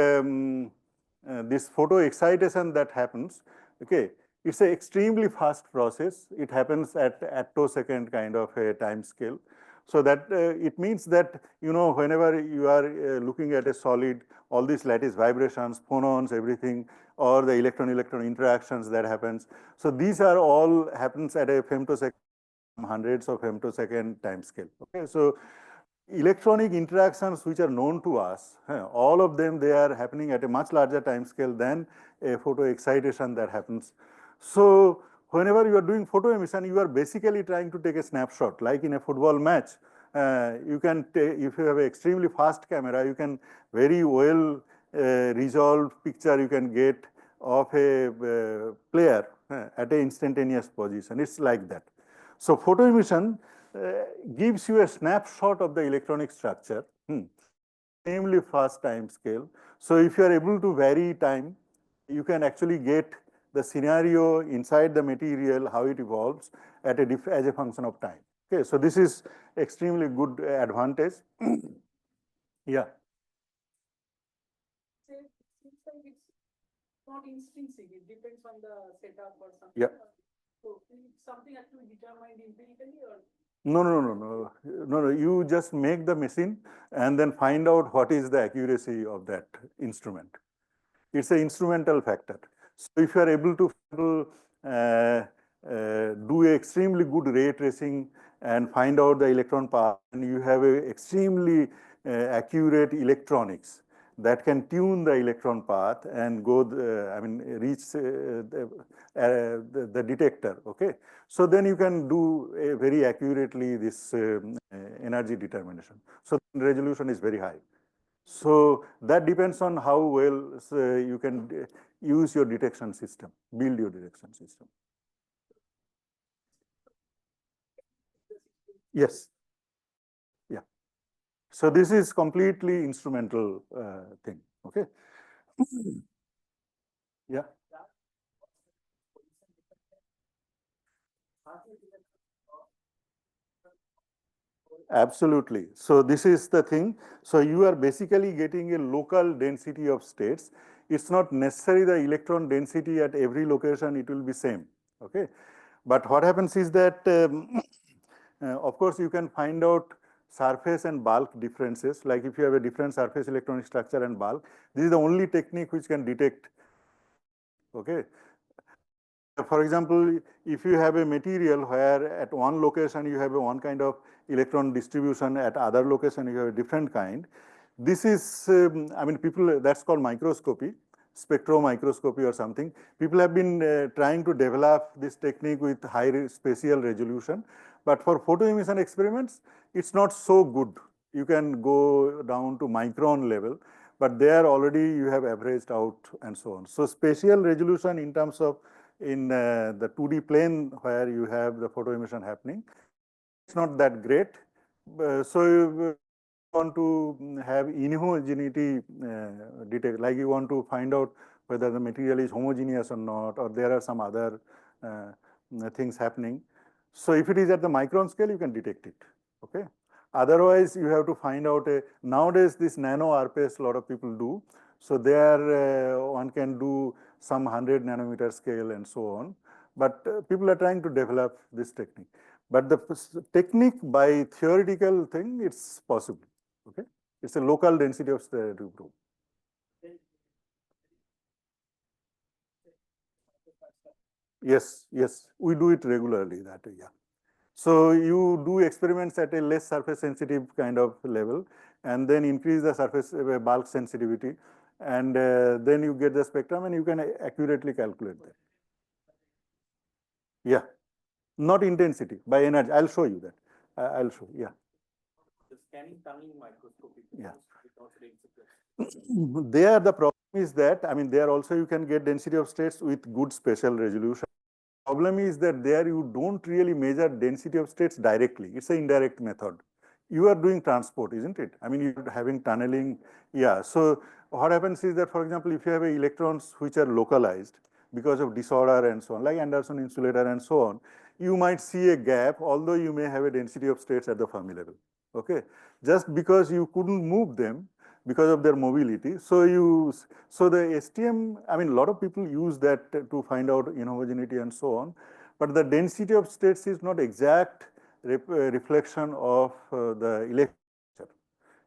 this photo excitation that happens, okay, it's an extremely fast process. It happens at attosecond kind of a time scale. So that it means that, you know, whenever you are looking at a solid, all these lattice vibrations, phonons, everything, or the electron-electron interactions that happens. So these are all happens at a femtosecond, hundreds of femtosecond time scale. Okay, so electronic interactions which are known to us, all of them, they are happening at a much larger time scale than a photo excitation that happens. So whenever you are doing photo emission, you are basically trying to take a snapshot, like in a football match. You can take, if you have an extremely fast camera, you can very well resolved picture you can get of a player at an instantaneous position. It's like that. So photo emission gives you a snapshot of the electronic structure, extremely fast time scale. So if you are able to vary time, you can actually get the scenario inside the material, how it evolves at a as a function of time. Okay, so this is extremely good advantage. Yeah. It seems like it's not intrinsic. It depends on the setup or something. Yeah. So it's something that to be determined empirically, or No. You just make the machine and then find out what is the accuracy of that instrument. It's an instrumental factor. So if you are able to do extremely good ray tracing and find out the electron path, and you have a extremely accurate electronics that can tune the electron path and go, reach the detector. Okay, so then you can do very accurately this energy determination. So resolution is very high. So that depends on how well you can use your detection system, build your detection system. Yes. Yeah. So this is completely instrumental thing. Okay. Yeah. Absolutely. So this is the thing. So you are basically getting a local density of states. It's not necessary the electron density at every location, it will be same. Okay. But what happens is that, of course, you can find out surface and bulk differences. Like if you have a different surface electronic structure and bulk, this is the only technique which can detect. Okay. For example, if you have a material where at one location you have a one kind of electron distribution, at other location you have a different kind. This is, people, that's called microscopy, spectromicroscopy or something. People have been trying to develop this technique with high spatial resolution. But for photo emission experiments, it's not so good. You can go down to micron level, but there already you have averaged out and so on. So spatial resolution in terms of in the 2D plane where you have the photo emission happening, it's not that great. So you want to have inhomogeneity detect, like you want to find out whether the material is homogeneous or not, or there are some other things happening. So if it is at the micron scale, you can detect it. Okay. Otherwise, you have to find out nowadays this nano RPS a lot of people do. So there one can do some 100 nanometer scale and so on. But people are trying to develop this technique. But the technique by theoretical thing, it's possible. Okay, it's a local density of the group. Yes, we do it regularly. That yeah. So you do experiments at a less surface sensitive kind of level, and then increase the surface bulk sensitivity, and then you get the spectrum, and you can accurately calculate that. Yeah, not intensity, by energy. I'll show you that. I'll show. Yeah. The scanning tunneling microscopy. Yeah. There the problem is that, there also you can get density of states with good spatial resolution. Problem is that there you don't really measure density of states directly. It's an indirect method. You are doing transport, isn't it? You're having tunneling. Yeah. So what happens is that, for example, if you have electrons which are localized, because of disorder and so on, like Anderson insulator and so on, you might see a gap, although you may have a density of states at the Fermi level. Okay, just because you couldn't move them because of their mobility. So the STM, I mean, a lot of people use that to find out inhomogeneity and so on, but the density of states is not exact reflection of the electron.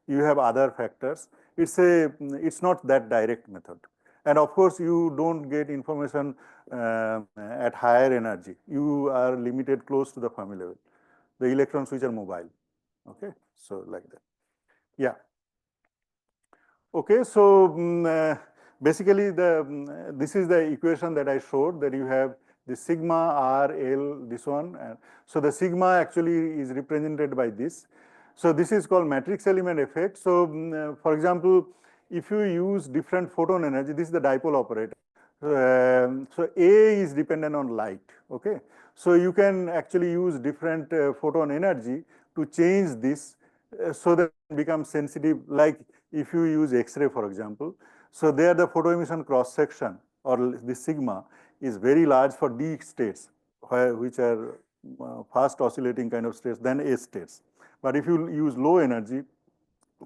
You have other factors. It's not that direct method. And of course, you don't get information at higher energy. You are limited close to the Fermi level. The electrons which are mobile. Okay, so like that. Yeah. Okay, so basically this is the equation that I showed, that you have the sigma R L, this one. So the sigma actually is represented by this. So this is called matrix element effect. So for example, if you use different photon energy, this is the dipole operator. So A is dependent on light. Okay, so you can actually use different photon energy to change this so that it becomes sensitive, like if you use X-ray, for example. So there the photoemission cross section, or the sigma, is very large for D states, which are fast oscillating kind of states than S states. But if you use low energy,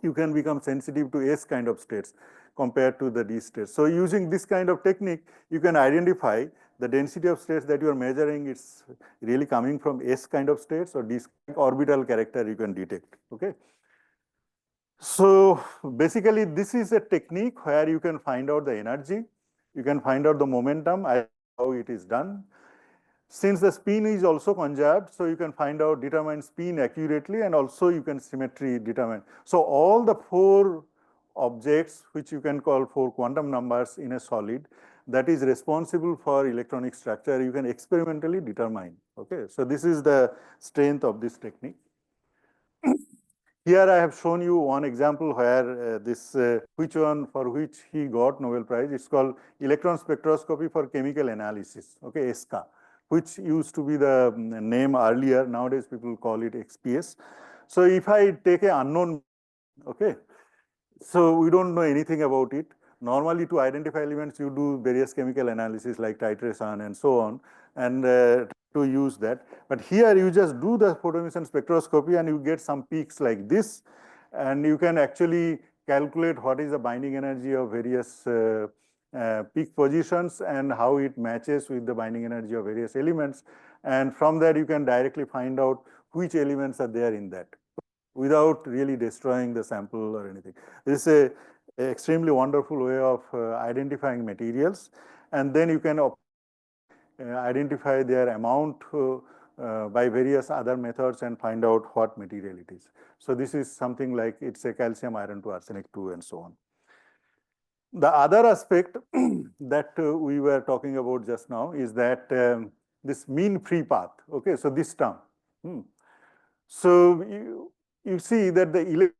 you can become sensitive to S kind of states compared to the D states. So using this kind of technique, you can identify the density of states that you are measuring. It's really coming from S kind of states, or D orbital character you can detect. Okay. So basically, this is a technique where you can find out the energy, you can find out the momentum, how it is done. Since the spin is also conserved, so you can find out, determine spin accurately, and also you can symmetry determine. So all the four objects, which you can call four quantum numbers in a solid, that is responsible for electronic structure, you can experimentally determine. Okay, so this is the strength of this technique. Here I have shown you one example where for which he got Nobel Prize. It's called electron spectroscopy for chemical analysis, okay, ESCA, which used to be the name earlier. Nowadays people call it XPS. So if I take an unknown, okay, so we don't know anything about it. Normally to identify elements, you do various chemical analysis like titration and so on, and to use that. But here you just do the photoemission spectroscopy and you get some peaks like this, and you can actually calculate what is the binding energy of various peak positions and how it matches with the binding energy of various elements. And from that, you can directly find out which elements are there in that, without really destroying the sample or anything. This is a extremely wonderful way of identifying materials, and then you can identify their amount by various other methods and find out what material it is. So this is something like, it's a calcium iron to arsenic 2 and so on. The other aspect that we were talking about just now is that this mean free path. Okay, so this term. So you see that the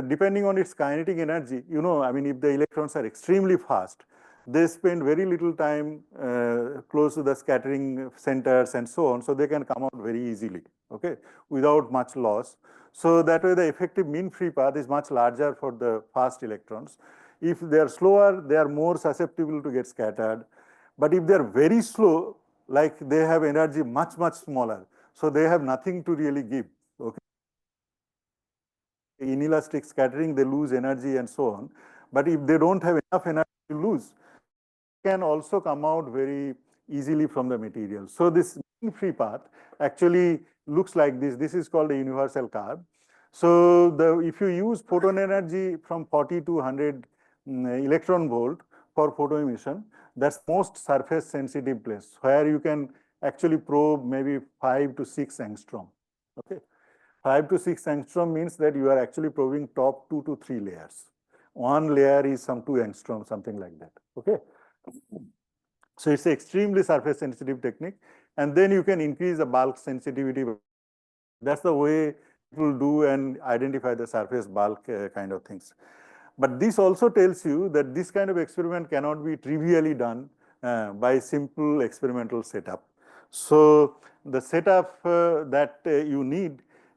depending on its kinetic energy, I mean, if the electrons are extremely fast, they spend very little time close to the scattering centers and so on, so they can come out very easily, okay, without much loss. So that way the effective mean free path is much larger for the fast electrons. If they are slower, they are more susceptible to get scattered. But if they are very slow, like they have energy much, much smaller, so they have nothing to really give, okay. Inelastic scattering, they lose energy and so on. But if they don't have enough energy to lose, can also come out very easily from the material. So this mean free path actually looks like this. This is called a universal curve. So if you use photon energy from 40 to 100 electron volt for photoemission, that's most surface sensitive place where you can actually probe maybe 5 to 6 angstrom. Okay. 5 to 6 angstrom means that you are actually probing top 2 to 3 layers. One layer is some 2 angstrom, something like that. Okay. So it's an extremely surface sensitive technique. And then you can increase the bulk sensitivity. That's the way people do and identify the surface bulk kind of things. But this also tells you that this kind of experiment cannot be trivially done by simple experimental setup. So the setup that you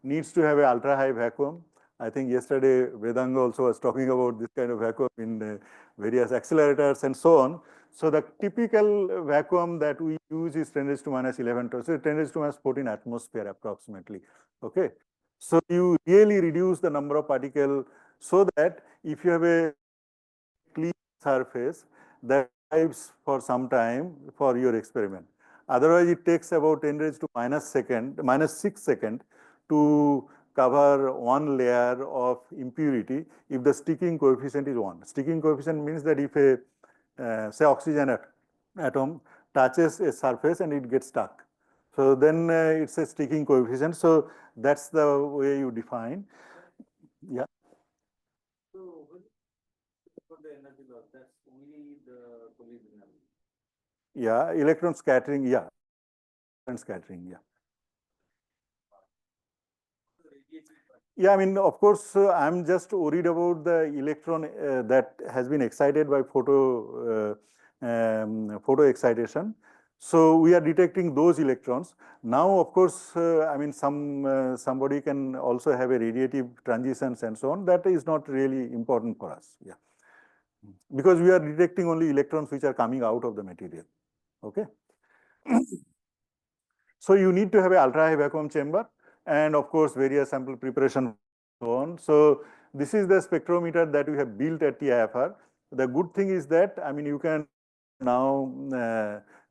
needs to have an ultra high vacuum. I think yesterday Vedanga also was talking about this kind of vacuum in various accelerators and so on. So the typical vacuum that we use is 10 raised to minus 11, so 10 raised to minus 14 atmosphere approximately. Okay. So you really reduce the number of particles so that if you have a clean surface that survives for some time for your experiment. Otherwise, it takes about 10 raised to minus 6 second to cover one layer of impurity if the sticking coefficient is 1. Sticking coefficient means that if a, say, oxygen atom touches a surface and it gets stuck. So then it's a sticking coefficient. So that's the way you define. Yeah. So for the energy loss, that's only the collisional. Yeah, electron scattering, yeah. And scattering, yeah. Yeah, I mean, of course, I'm just worried about the electron that has been excited by photo excitation. So we are detecting those electrons. Now, of course, I mean, somebody can also have a radiative transitions and so on. That is not really important for us. Yeah, because we are detecting only electrons which are coming out of the material. Okay. So you need to have an ultra high vacuum chamber and of course various sample preparation so on. So this is the spectrometer that we have built at TIFR. The good thing is that, I mean, you can now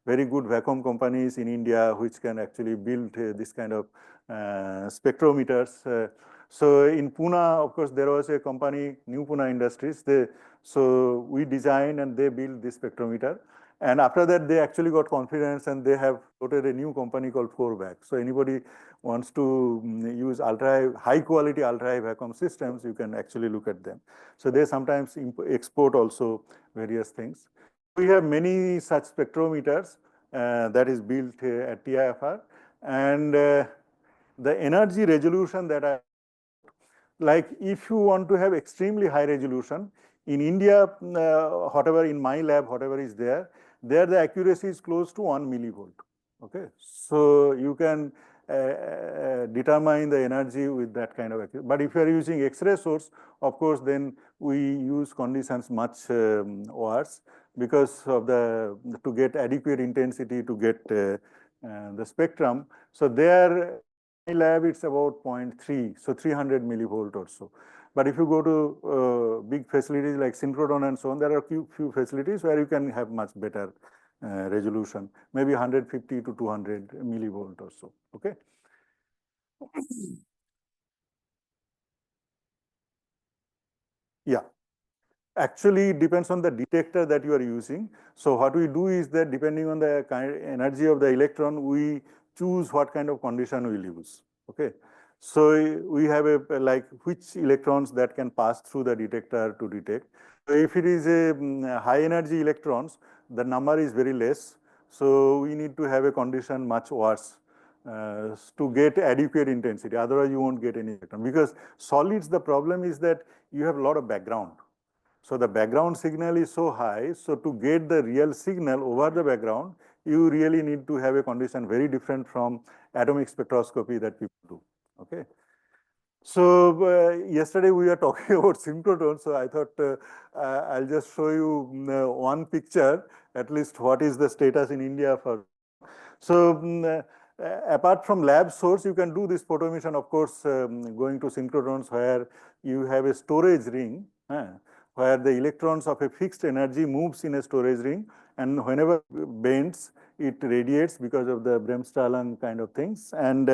very good vacuum companies in India which can actually build this kind of spectrometers. So in Pune, of course, there was a company, New Pune Industries. So we designed and they built this spectrometer. And after that, they actually got confidence and they have floated a new company called 4VAC. So anybody wants to use high quality ultra high vacuum systems, you can actually look at them. So they sometimes export also various things. We have many such spectrometers that is built at TIFR. And the energy resolution that like if you want to have extremely high resolution, in India, whatever in my lab, whatever is there the accuracy is close to 1 millivolt. Okay, so you can determine the energy with that kind of accuracy. But if you are using X-ray source, of course, then we use conditions much worse because of to get adequate intensity to get the spectrum. So there my lab, it's about 0.3, so 300 millivolt or so. But if you go to big facilities like synchrotron and so on, there are few facilities where you can have much better resolution, maybe 150 to 200 millivolt or so. Okay. Yeah. Actually, it depends on the detector that you are using. So what we do is that depending on the energy of the electron, we choose what kind of condition we'll use. Okay. So we have like which electrons that can pass through the detector to detect. So if it is a high energy electrons, the number is very less. So we need to have a condition much worse to get adequate intensity. Otherwise, you won't get any electron. Because solids, the problem is that you have a lot of background. So the background signal is so high, so to get the real signal over the background, you really need to have a condition very different from atomic spectroscopy that people do. Okay. So yesterday we were talking about synchrotron, so I thought I'll just show you one picture, at least what is the status in India for. So apart from lab source, you can do this photoemission, of course, going to synchrotrons where you have a storage ring, where the electrons of a fixed energy moves in a storage ring, and whenever bends, it radiates because of the Bremsstrahlung kind of things, and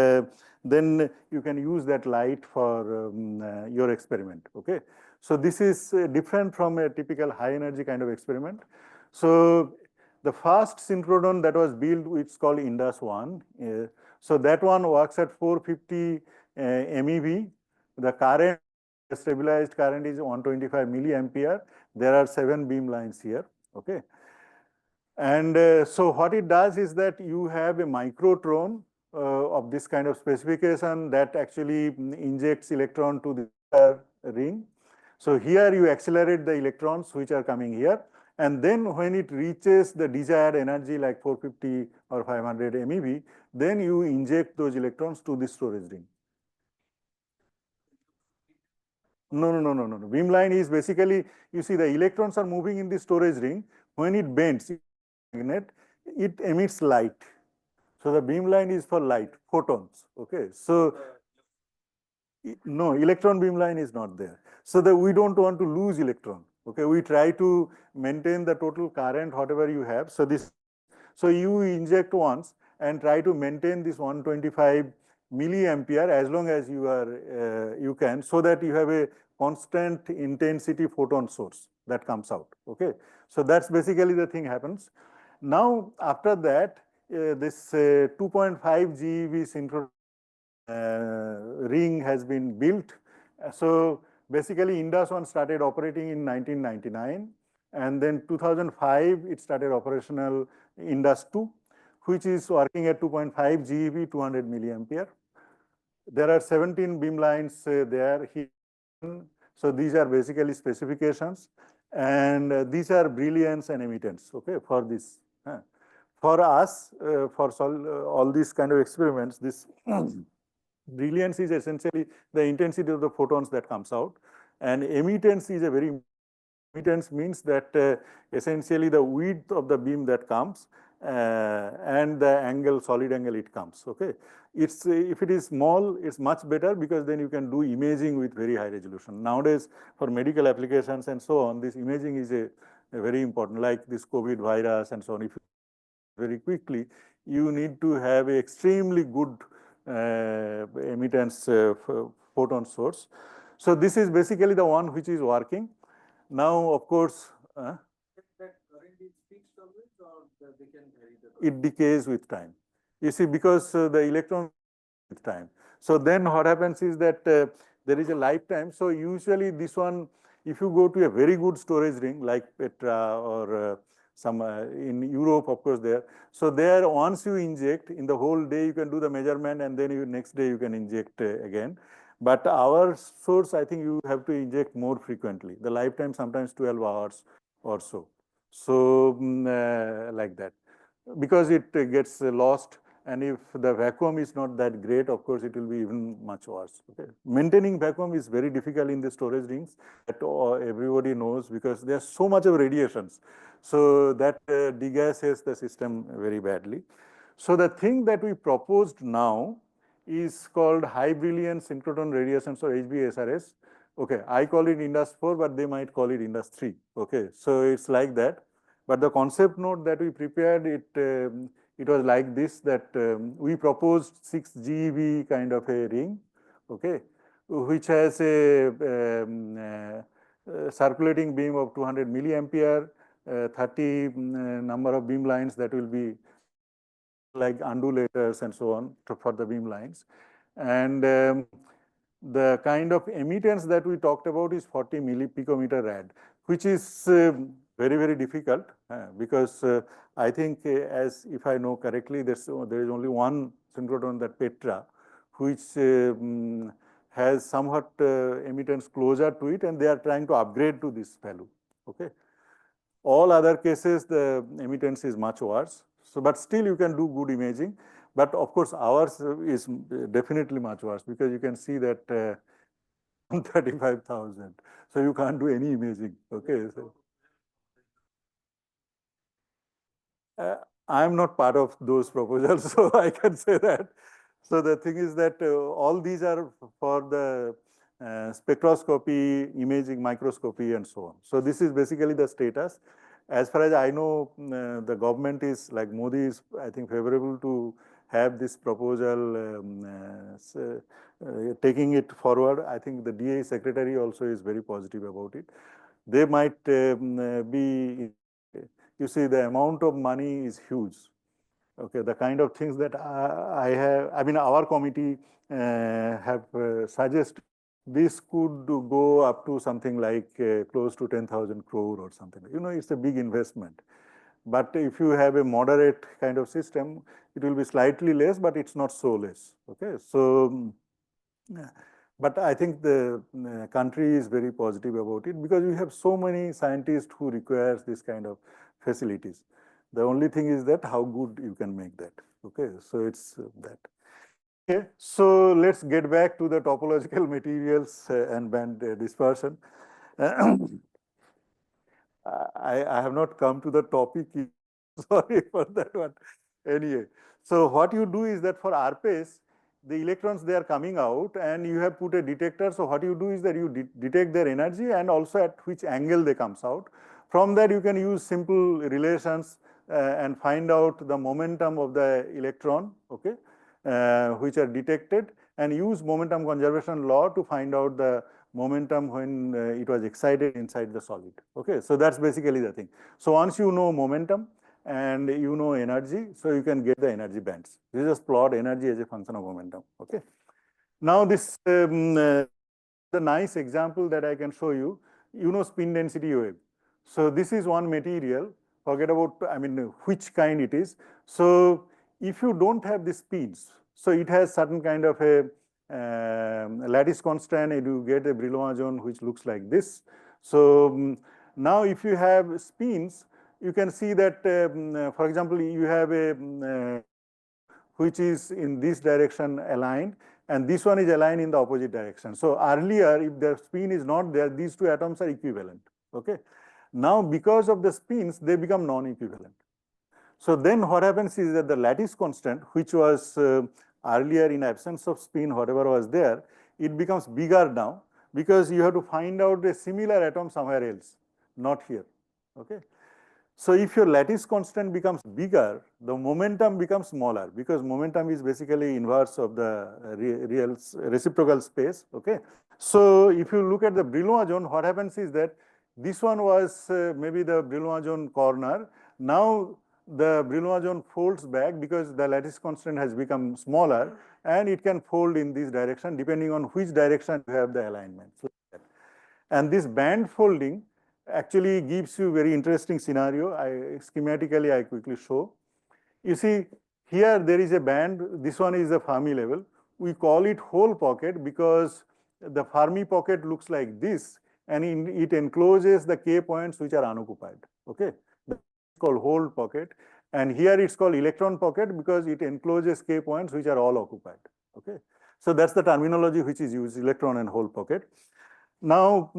then you can use that light for your experiment. Okay, so this is different from a typical high energy kind of experiment. So the first synchrotron that was built, it's called Indus 1. So that one works at 450 MeV. The current, stabilized current is 125 milliampere. There are 7 beam lines here. Okay. And so what it does is that you have a microtron of this kind of specification that actually injects electron to the ring. So here you accelerate the electrons which are coming here. And then when it reaches the desired energy like 450 or 500 MeV, then you inject those electrons to the storage ring. No. Beamline is basically, you see the electrons are moving in the storage ring. when it bends, magnet, it emits light. So the beamline is for light, photons. Okay, so no, electron beamline is not there. So that we don't want to lose electron. Okay, we try to maintain the total current, whatever you have. So so you inject once and try to maintain this 125 milliampere as long as you can, so that you have a constant intensity photon source that comes out. Okay, so that's basically the thing happens. Now after that, this 2.5 GeV synchronous ring has been built. So basically Indus 1 started operating in 1999, and then 2005 it started operational Indus 2, which is working at 2.5 GeV, 200 milliampere. There are 17 beam lines there here. So these are basically specifications, and these are brilliance and emittance, okay, for this. For us, for all these kind of experiments, this brilliance is essentially the intensity of the photons that comes out, and emittance is a very emittance means that essentially the width of the beam that comes and the angle, solid angle it comes. Okay, it's if it is small, it's much better because then you can do imaging with very high resolution. Nowadays, for medical applications and so on, this imaging is a very important, like this COVID virus and so on. If you very quickly, you need to have a extremely good emittance photon source. So this is basically the one which is working. Now, of course, That current is fixed always, or they can vary the current? it decays with time. You see, because the electron with time. So then what happens is that there is a lifetime. So usually this one, if you go to a very good storage ring like Petra or some in Europe, of course, there. So there, once you inject in the whole day, you can do the measurement, and then next day you can inject again. But our source, I think you have to inject more frequently. The lifetime sometimes 12 hours or so. So like that, because it gets lost, and if the vacuum is not that great, of course, it will be even much worse. Okay. Maintaining vacuum is very difficult in the storage rings, that everybody knows, because there's so much of radiations. So that degasses the system very badly. So the thing that we proposed now is called high brilliance synchrotron radiations, or HBSRS. Okay, I call it Indus 4, but they might call it Indus 3. Okay, so it's like that. But the concept note that we prepared, it was like this, that we proposed 6 GeV kind of a ring, okay, which has a circulating beam of 200 milliampere, 30 number of beam lines that will be like undulators and so on for the beam lines. And the kind of emittance that we talked about is 40 millipicometer rad, which is very, very difficult because I think, as if I know correctly, there is only one synchrotron, that Petra, which has somewhat emittance closer to it, and they are trying to upgrade to this value. Okay. All other cases, the emittance is much worse. So, but still you can do good imaging. But of course, ours is definitely much worse, because you can see that 35,000. So you can't do any imaging. Okay. So, I'm not part of those proposals, so I can say that. So the thing is that all these are for the spectroscopy, imaging, microscopy, and so on. So this is basically the status. As far as I know, the government is, like Modi is, I think, favorable to have this proposal, taking it forward. I think the DA secretary also is very positive about it. They might be, you see, the amount of money is huge. Okay, the kind of things that I mean, our committee have suggested, this could go up to something like close to 10,000 crore or something. You know, it's a big investment. But if you have a moderate kind of system, it will be slightly less, but it's not so less. Okay, so, but I think the country is very positive about it, because we have so many scientists who requires this kind of facilities. The only thing is that how good you can make that. Okay, so it's that. Okay, so let's get back to the topological materials and band dispersion. I have not come to the topic. Sorry for that one. Anyway, so what you do is that for RPACE, the electrons, they are coming out and you have put a detector. So what you do is that you detect their energy and also at which angle they comes out. From that, you can use simple relations and find out the momentum of the electron, okay, which are detected, and use momentum conservation law to find out the momentum when it was excited inside the solid. Okay, so that's basically the thing. So once you know momentum and you know energy, so you can get the energy bands. You just plot energy as a function of momentum. Okay. Now this the nice example that I can show you, you know, spin density wave. So this is one material. Forget about, I mean, which kind it is. So if you don't have the spins, so it has certain kind of a lattice constant, and you get a Brillouin zone which looks like this. So now if you have spins, you can see that, for example, you have a which is in this direction aligned, and this one is aligned in the opposite direction. So earlier, if the spin is not there, these two atoms are equivalent. Okay. Now, because of the spins, they become non-equivalent. So then what happens is that the lattice constant, which was earlier in absence of spin, whatever was there, it becomes bigger now because you have to find out a similar atom somewhere else, not here. Okay. So if your lattice constant becomes bigger, the momentum becomes smaller because momentum is basically inverse of the real reciprocal space. Okay. So if you look at the Brillouin zone, what happens is that this one was maybe the Brillouin zone corner. Now the Brillouin zone folds back because the lattice constant has become smaller, and it can fold in this direction depending on which direction you have the alignment. And this band folding actually gives you very interesting scenario. Schematically, I quickly show. You see, here there is a band. This one is the Fermi level. We call it hole pocket because the Fermi pocket looks like this, and it encloses the K points which are unoccupied. Okay, it's called hole pocket. And here it's called electron pocket because it encloses K points which are all occupied. Okay, so that's the terminology which is used, electron and hole pocket. Now,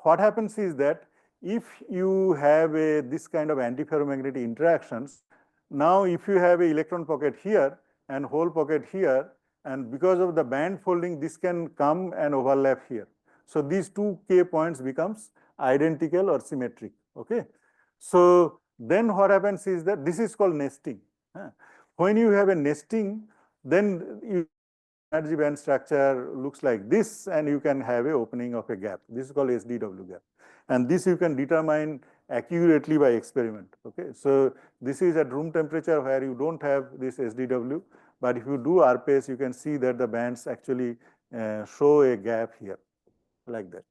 what happens is that if you have this kind of antiferromagnetic interactions, now if you have an electron pocket here and hole pocket here, and because of the band folding, this can come and overlap here. So these two K points becomes identical or symmetric. Okay. So then what happens is that this is called nesting. When you have a nesting, then you energy band structure looks like this, and you can have a opening of a gap. This is called SDW gap. And this you can determine accurately by experiment. Okay, so this is at room temperature where you don't have this SDW, but if you do RPACE, you can see that the bands actually show a gap here, like that.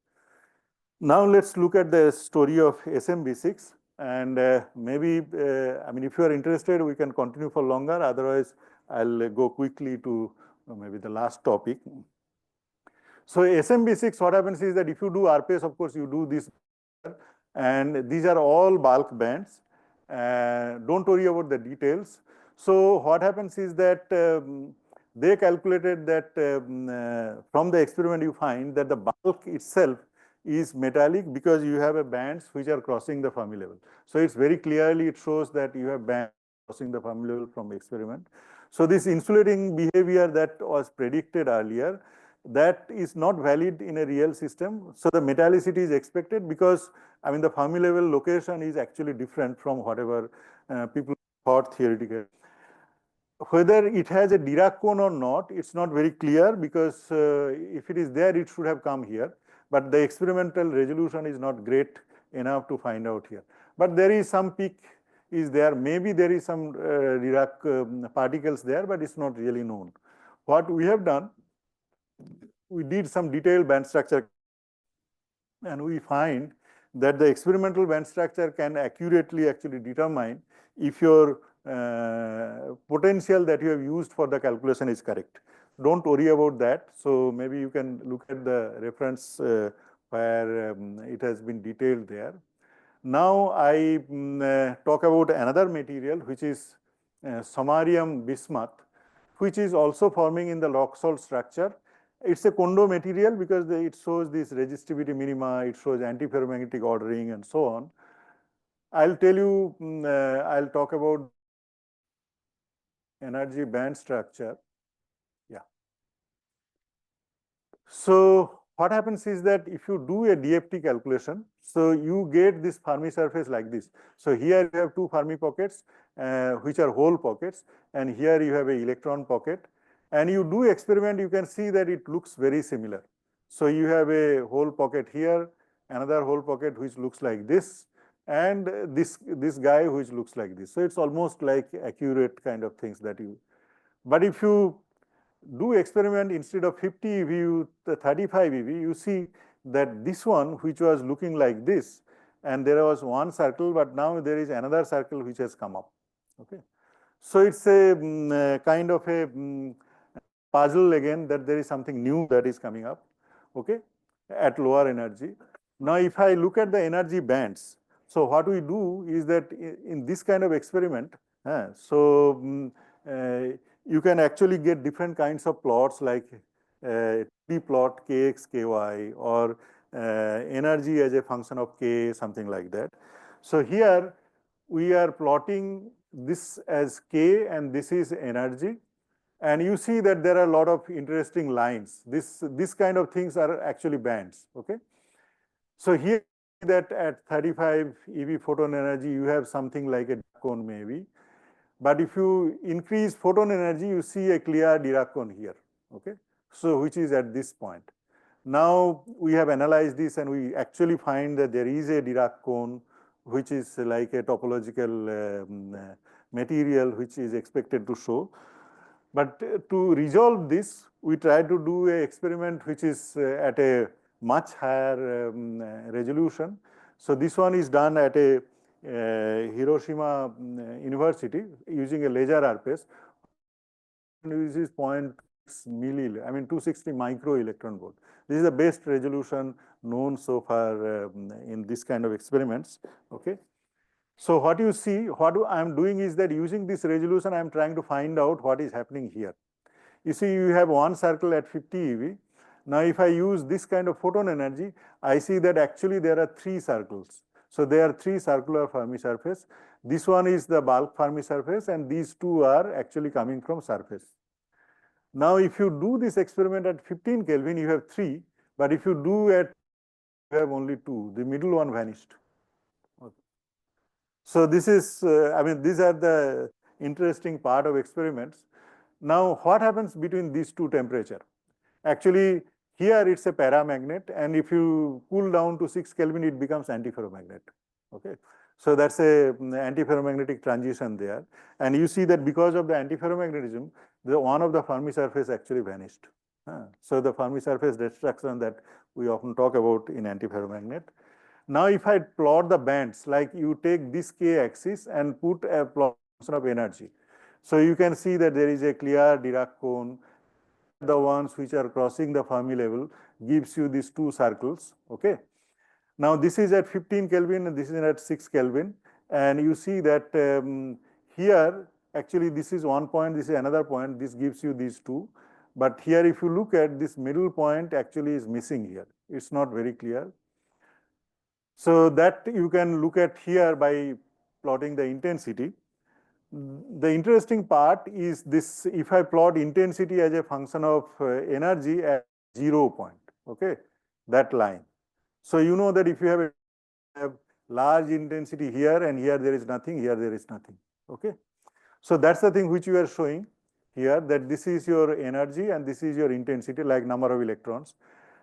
Now let's look at the story of SMB6, and maybe, I mean, if you are interested, we can continue for longer. Otherwise, I'll go quickly to maybe the last topic. So SMB6, what happens is that if you do RPACE, of course, you do this, and these are all bulk bands. Don't worry about the details. So what happens is that they calculated that from the experiment you find that the bulk itself is metallic because you have a bands which are crossing the Fermi level. So it's very clearly, it shows that you have bands crossing the Fermi level from the experiment. So this insulating behavior that was predicted earlier, that is not valid in a real system. So the metallicity is expected because, I mean, the Fermi level location is actually different from whatever people thought theoretically. Whether it has a Dirac cone or not, it's not very clear because if it is there, it should have come here. But the experimental resolution is not great enough to find out here. But there is some peak is there. Maybe there is some Dirac particles there, but it's not really known. What we have done, we did some detailed band structure, and we find that the experimental band structure can accurately actually determine if your potential that you have used for the calculation is correct. Don't worry about that. So maybe you can look at the reference where it has been detailed there. Now I talk about another material, which is samarium bismuth, which is also forming in the rock salt structure. It's a Kondo material because it shows this resistivity minima, it shows antiferromagnetic ordering and so on. I'll tell you, I'll talk about energy band structure. Yeah. So what happens is that if you do a DFT calculation, so you get this Fermi surface like this. So here you have two Fermi pockets, which are hole pockets, and here you have an electron pocket. And you do experiment, you can see that it looks very similar. So you have a hole pocket here, another hole pocket which looks like this, and this guy which looks like this. So it's almost like accurate kind of things that you. But if you do experiment instead of 50 EV, the 35 EV, you see that this one which was looking like this, and there was one circle, but now there is another circle which has come up. Okay, so it's a kind of a puzzle again that there is something new that is coming up. Okay, at lower energy. Now, if I look at the energy bands, so what we do is that in this kind of experiment, you can actually get different kinds of plots like T plot kx, ky, or energy as a function of k, something like that. So here we are plotting this as k, and this is energy. And you see that there are a lot of interesting lines. This kind of things are actually bands. Okay. So here that at 35 EV photon energy, you have something like a Dirac cone maybe. But if you increase photon energy, you see a clear Dirac cone here. Okay. So which is at this point. Now we have analyzed this and we actually find that there is a Dirac cone which is like a topological material which is expected to show. But to resolve this, we try to do an experiment which is at a much higher resolution. So this one is done at a Hiroshima University using a laser RPS. This is 0.6 milli, I mean 260 micro electron volt. This is the best resolution known so far in this kind of experiments. Okay. So what you see, what I am doing is that using this resolution, I am trying to find out what is happening here. You see, you have one circle at 50 eV. Now, if I use this kind of photon energy, I see that actually there are three circles. So there are three circular Fermi surface. This one is the bulk Fermi surface, and these two are actually coming from surface. Now, if you do this experiment at 15 Kelvin, you have three, but if you do at, you have only two. The middle one vanished. Okay. So this is, I mean, these are the interesting part of experiments. Now, what happens between these two temperature? Actually, here it's a paramagnet, and if you cool down to 6 Kelvin, it becomes antiferromagnet. Okay, so that's a antiferromagnetic transition there, and you see that because of the antiferromagnetism, the one of the Fermi surface actually vanished. So the Fermi surface destruction that we often talk about in antiferromagnet. Now, if I plot the bands, like you take this k axis and put a plot of energy, so you can see that there is a clear Dirac cone. The ones which are crossing the Fermi level gives you these two circles. Okay. Now this is at 15 Kelvin and this is at 6 Kelvin, and you see that here actually this is one point, this is another point. This gives you these two, but here if you look at this middle point, actually is missing here. It's not very clear. So that you can look at here by plotting the intensity. The interesting part is this, if I plot intensity as a function of energy at 0 point, okay, that line. So you know that if you have large intensity here and here there is nothing, here there is nothing, okay. So that's the thing which you are showing here, that this is your energy and this is your intensity, like number of electrons.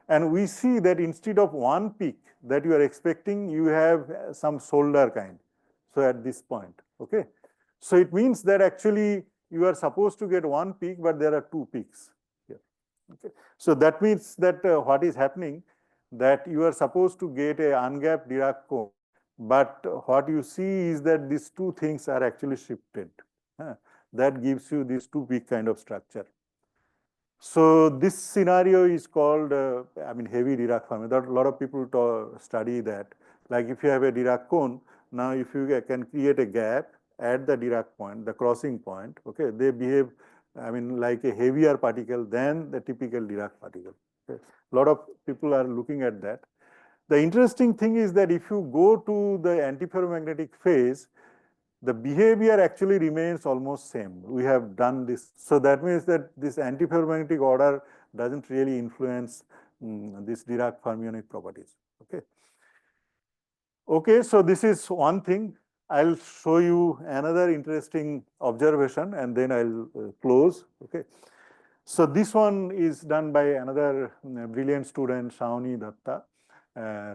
And we see that instead of one peak that you are expecting, you have some shoulder kind. So at this point, okay. So it means that actually you are supposed to get one peak, but there are two peaks here. Okay. So that means that what is happening, that you are supposed to get a ungapped Dirac cone, but what you see is that these two things are actually shifted. That gives you this two peak kind of structure. So this scenario is called, I mean, heavy Dirac Fermi. There are a lot of people study that. Like if you have a Dirac cone, now if you can create a gap at the Dirac point, the crossing point, okay, they behave I mean, like a heavier particle than the typical Dirac particle. Okay. A lot of people are looking at that. The interesting thing is that if you go to the antiferromagnetic phase, the behavior actually remains almost same. We have done this. So that means that this antiferromagnetic order doesn't really influence this Dirac fermionic properties. Okay. Okay, so this is one thing. I'll show you another interesting observation and then I'll close. Okay. So this one is done by another brilliant student, Shawnee Datta.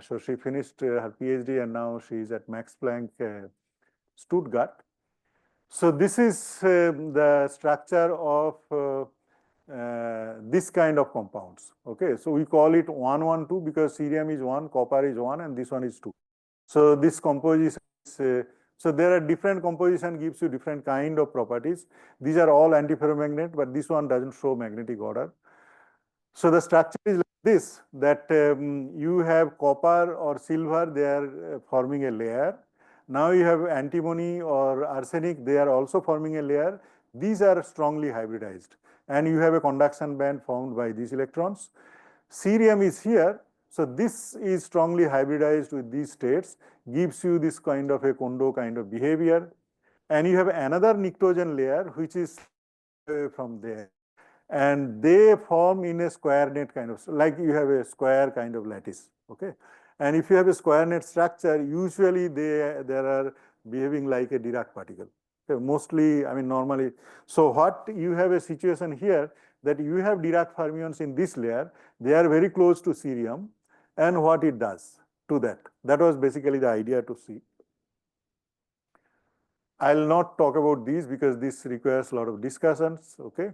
So she finished her PhD and now she is at Max Planck, Stuttgart. So this is the structure of this kind of compounds. Okay, so we call it 112 because cerium is 1, copper is 1, and this one is 2. So this composition is, so there are different composition gives you different kind of properties. These are all antiferromagnet, but this one doesn't show magnetic order. So the structure is like this, that you have copper or silver, they are forming a layer. Now you have antimony or arsenic, they are also forming a layer. These are strongly hybridized. And you have a conduction band formed by these electrons. Cerium is here. So this is strongly hybridized with these states, gives you this kind of a Kondo kind of behavior. And you have another nitrogen layer, which is from there. And they form in a square net kind of, like you have a square kind of lattice. Okay. And if you have a square net structure, usually they are behaving like a Dirac particle. Okay. Mostly, I mean, normally. So what you have a situation here that you have Dirac fermions in this layer, they are very close to cerium, and what it does to that. That was basically the idea to see. I'll not talk about these because this requires a lot of discussions. Okay.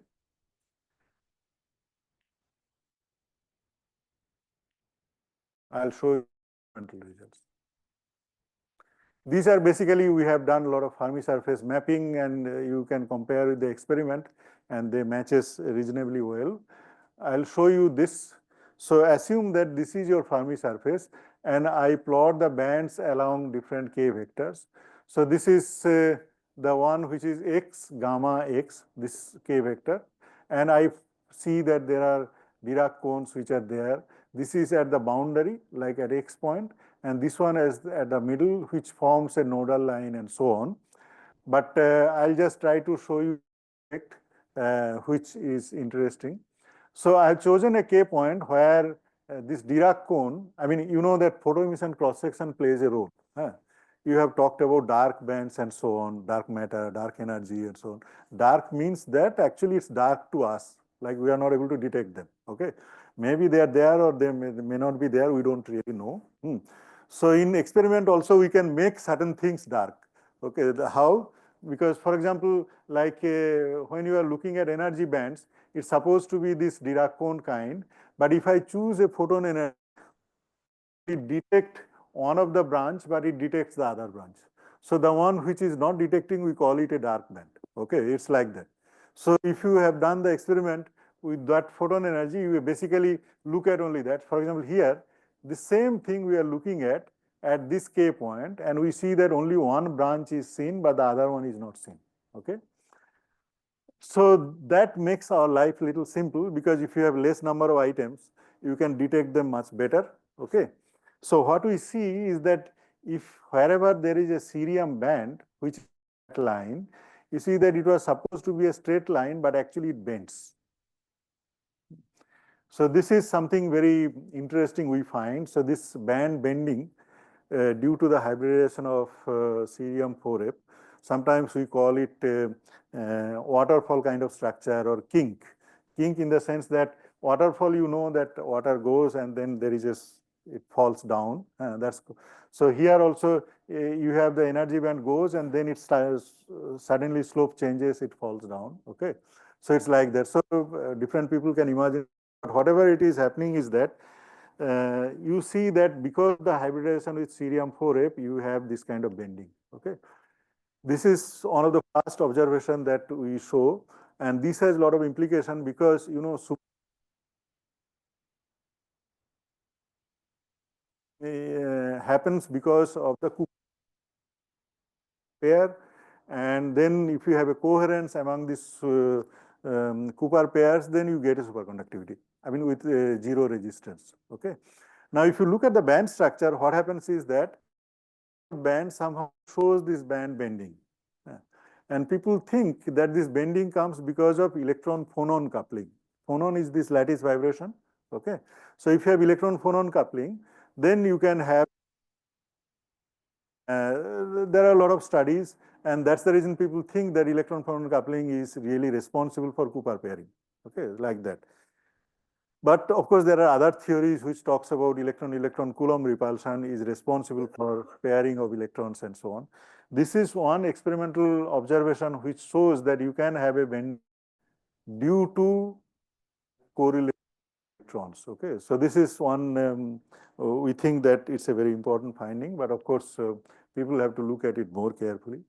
I'll show you results. These are basically, we have done a lot of Fermi surface mapping and you can compare with the experiment and they matches reasonably well. I'll show you this. So assume that this is your Fermi surface and I plot the bands along different k vectors. So this is the one which is x, gamma x, this k vector. And I see that there are Dirac cones which are there. This is at the boundary, like at x point, and this one is at the middle, which forms a nodal line and so on. But I'll just try to show you which is interesting. So I have chosen a K point where this Dirac cone, I mean, you know that photoemission cross-section plays a role. Huh? You have talked about dark bands and so on, dark matter, dark energy and so on. Dark means that actually it's dark to us, like we are not able to detect them, okay? Maybe they are there or they may not be there, we don't really know. So in experiment also we can make certain things dark, okay? How? Because for example, like when you are looking at energy bands, it's supposed to be this Dirac cone kind, but if I choose a photon energy, it detects one of the branch, but it detects the other branch. So the one which is not detecting, we call it a dark band. Okay, it's like that. So if you have done the experiment with that photon energy, you basically look at only that. For example, here, the same thing we are looking at this K point, and we see that only one branch is seen, but the other one is not seen. Okay. So that makes our life a little simple because if you have less number of items, you can detect them much better. Okay. So what we see is that if wherever there is a cerium band, which is that line, you see that it was supposed to be a straight line, but actually it bends. So this is something very interesting we find. So this band bending due to the hybridization of cerium 4F, sometimes we call it waterfall kind of structure or kink. Kink in the sense that waterfall, you know that water goes and then there is it falls down. So here also you have the energy band goes and then it starts, suddenly slope changes, it falls down. Okay, so it's like that. So different people can imagine. But whatever it is happening is that you see that because of the hybridization with cerium 4F, you have this kind of bending. Okay, this is one of the first observation that we show, and this has a lot of implication because you know happens because of the pair, and then if you have a coherence among this Cooper pairs, then you get a superconductivity. I mean, with zero resistance. Okay. Now, if you look at the band structure, what happens is that band somehow shows this band bending. And people think that this bending comes because of electron phonon coupling. Phonon is this lattice vibration. Okay. So if you have electron phonon coupling, then you can have there are a lot of studies, and that's the reason people think that electron phonon coupling is really responsible for Cooper pairing. Okay, like that. But of course, there are other theories which talks about electron-electron Coulomb repulsion is responsible for pairing of electrons and so on. This is one experimental observation which shows that you can have a bend due to correlation electrons. Okay, so this is one. We think that it's a very important finding, but of course, people have to look at it more carefully.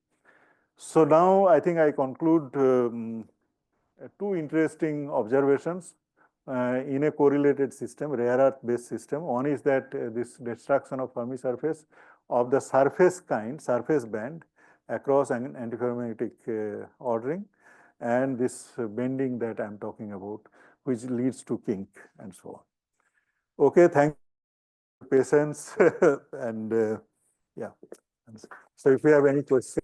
So now I think I conclude two interesting observations in a correlated system, rare earth-based system. One is that this destruction of Fermi surface of the surface kind, surface band across an antiferromagnetic ordering, and this bending that I'm talking about, which leads to kink and so on. Okay, thank you for your patience and yeah. So if you have any questions.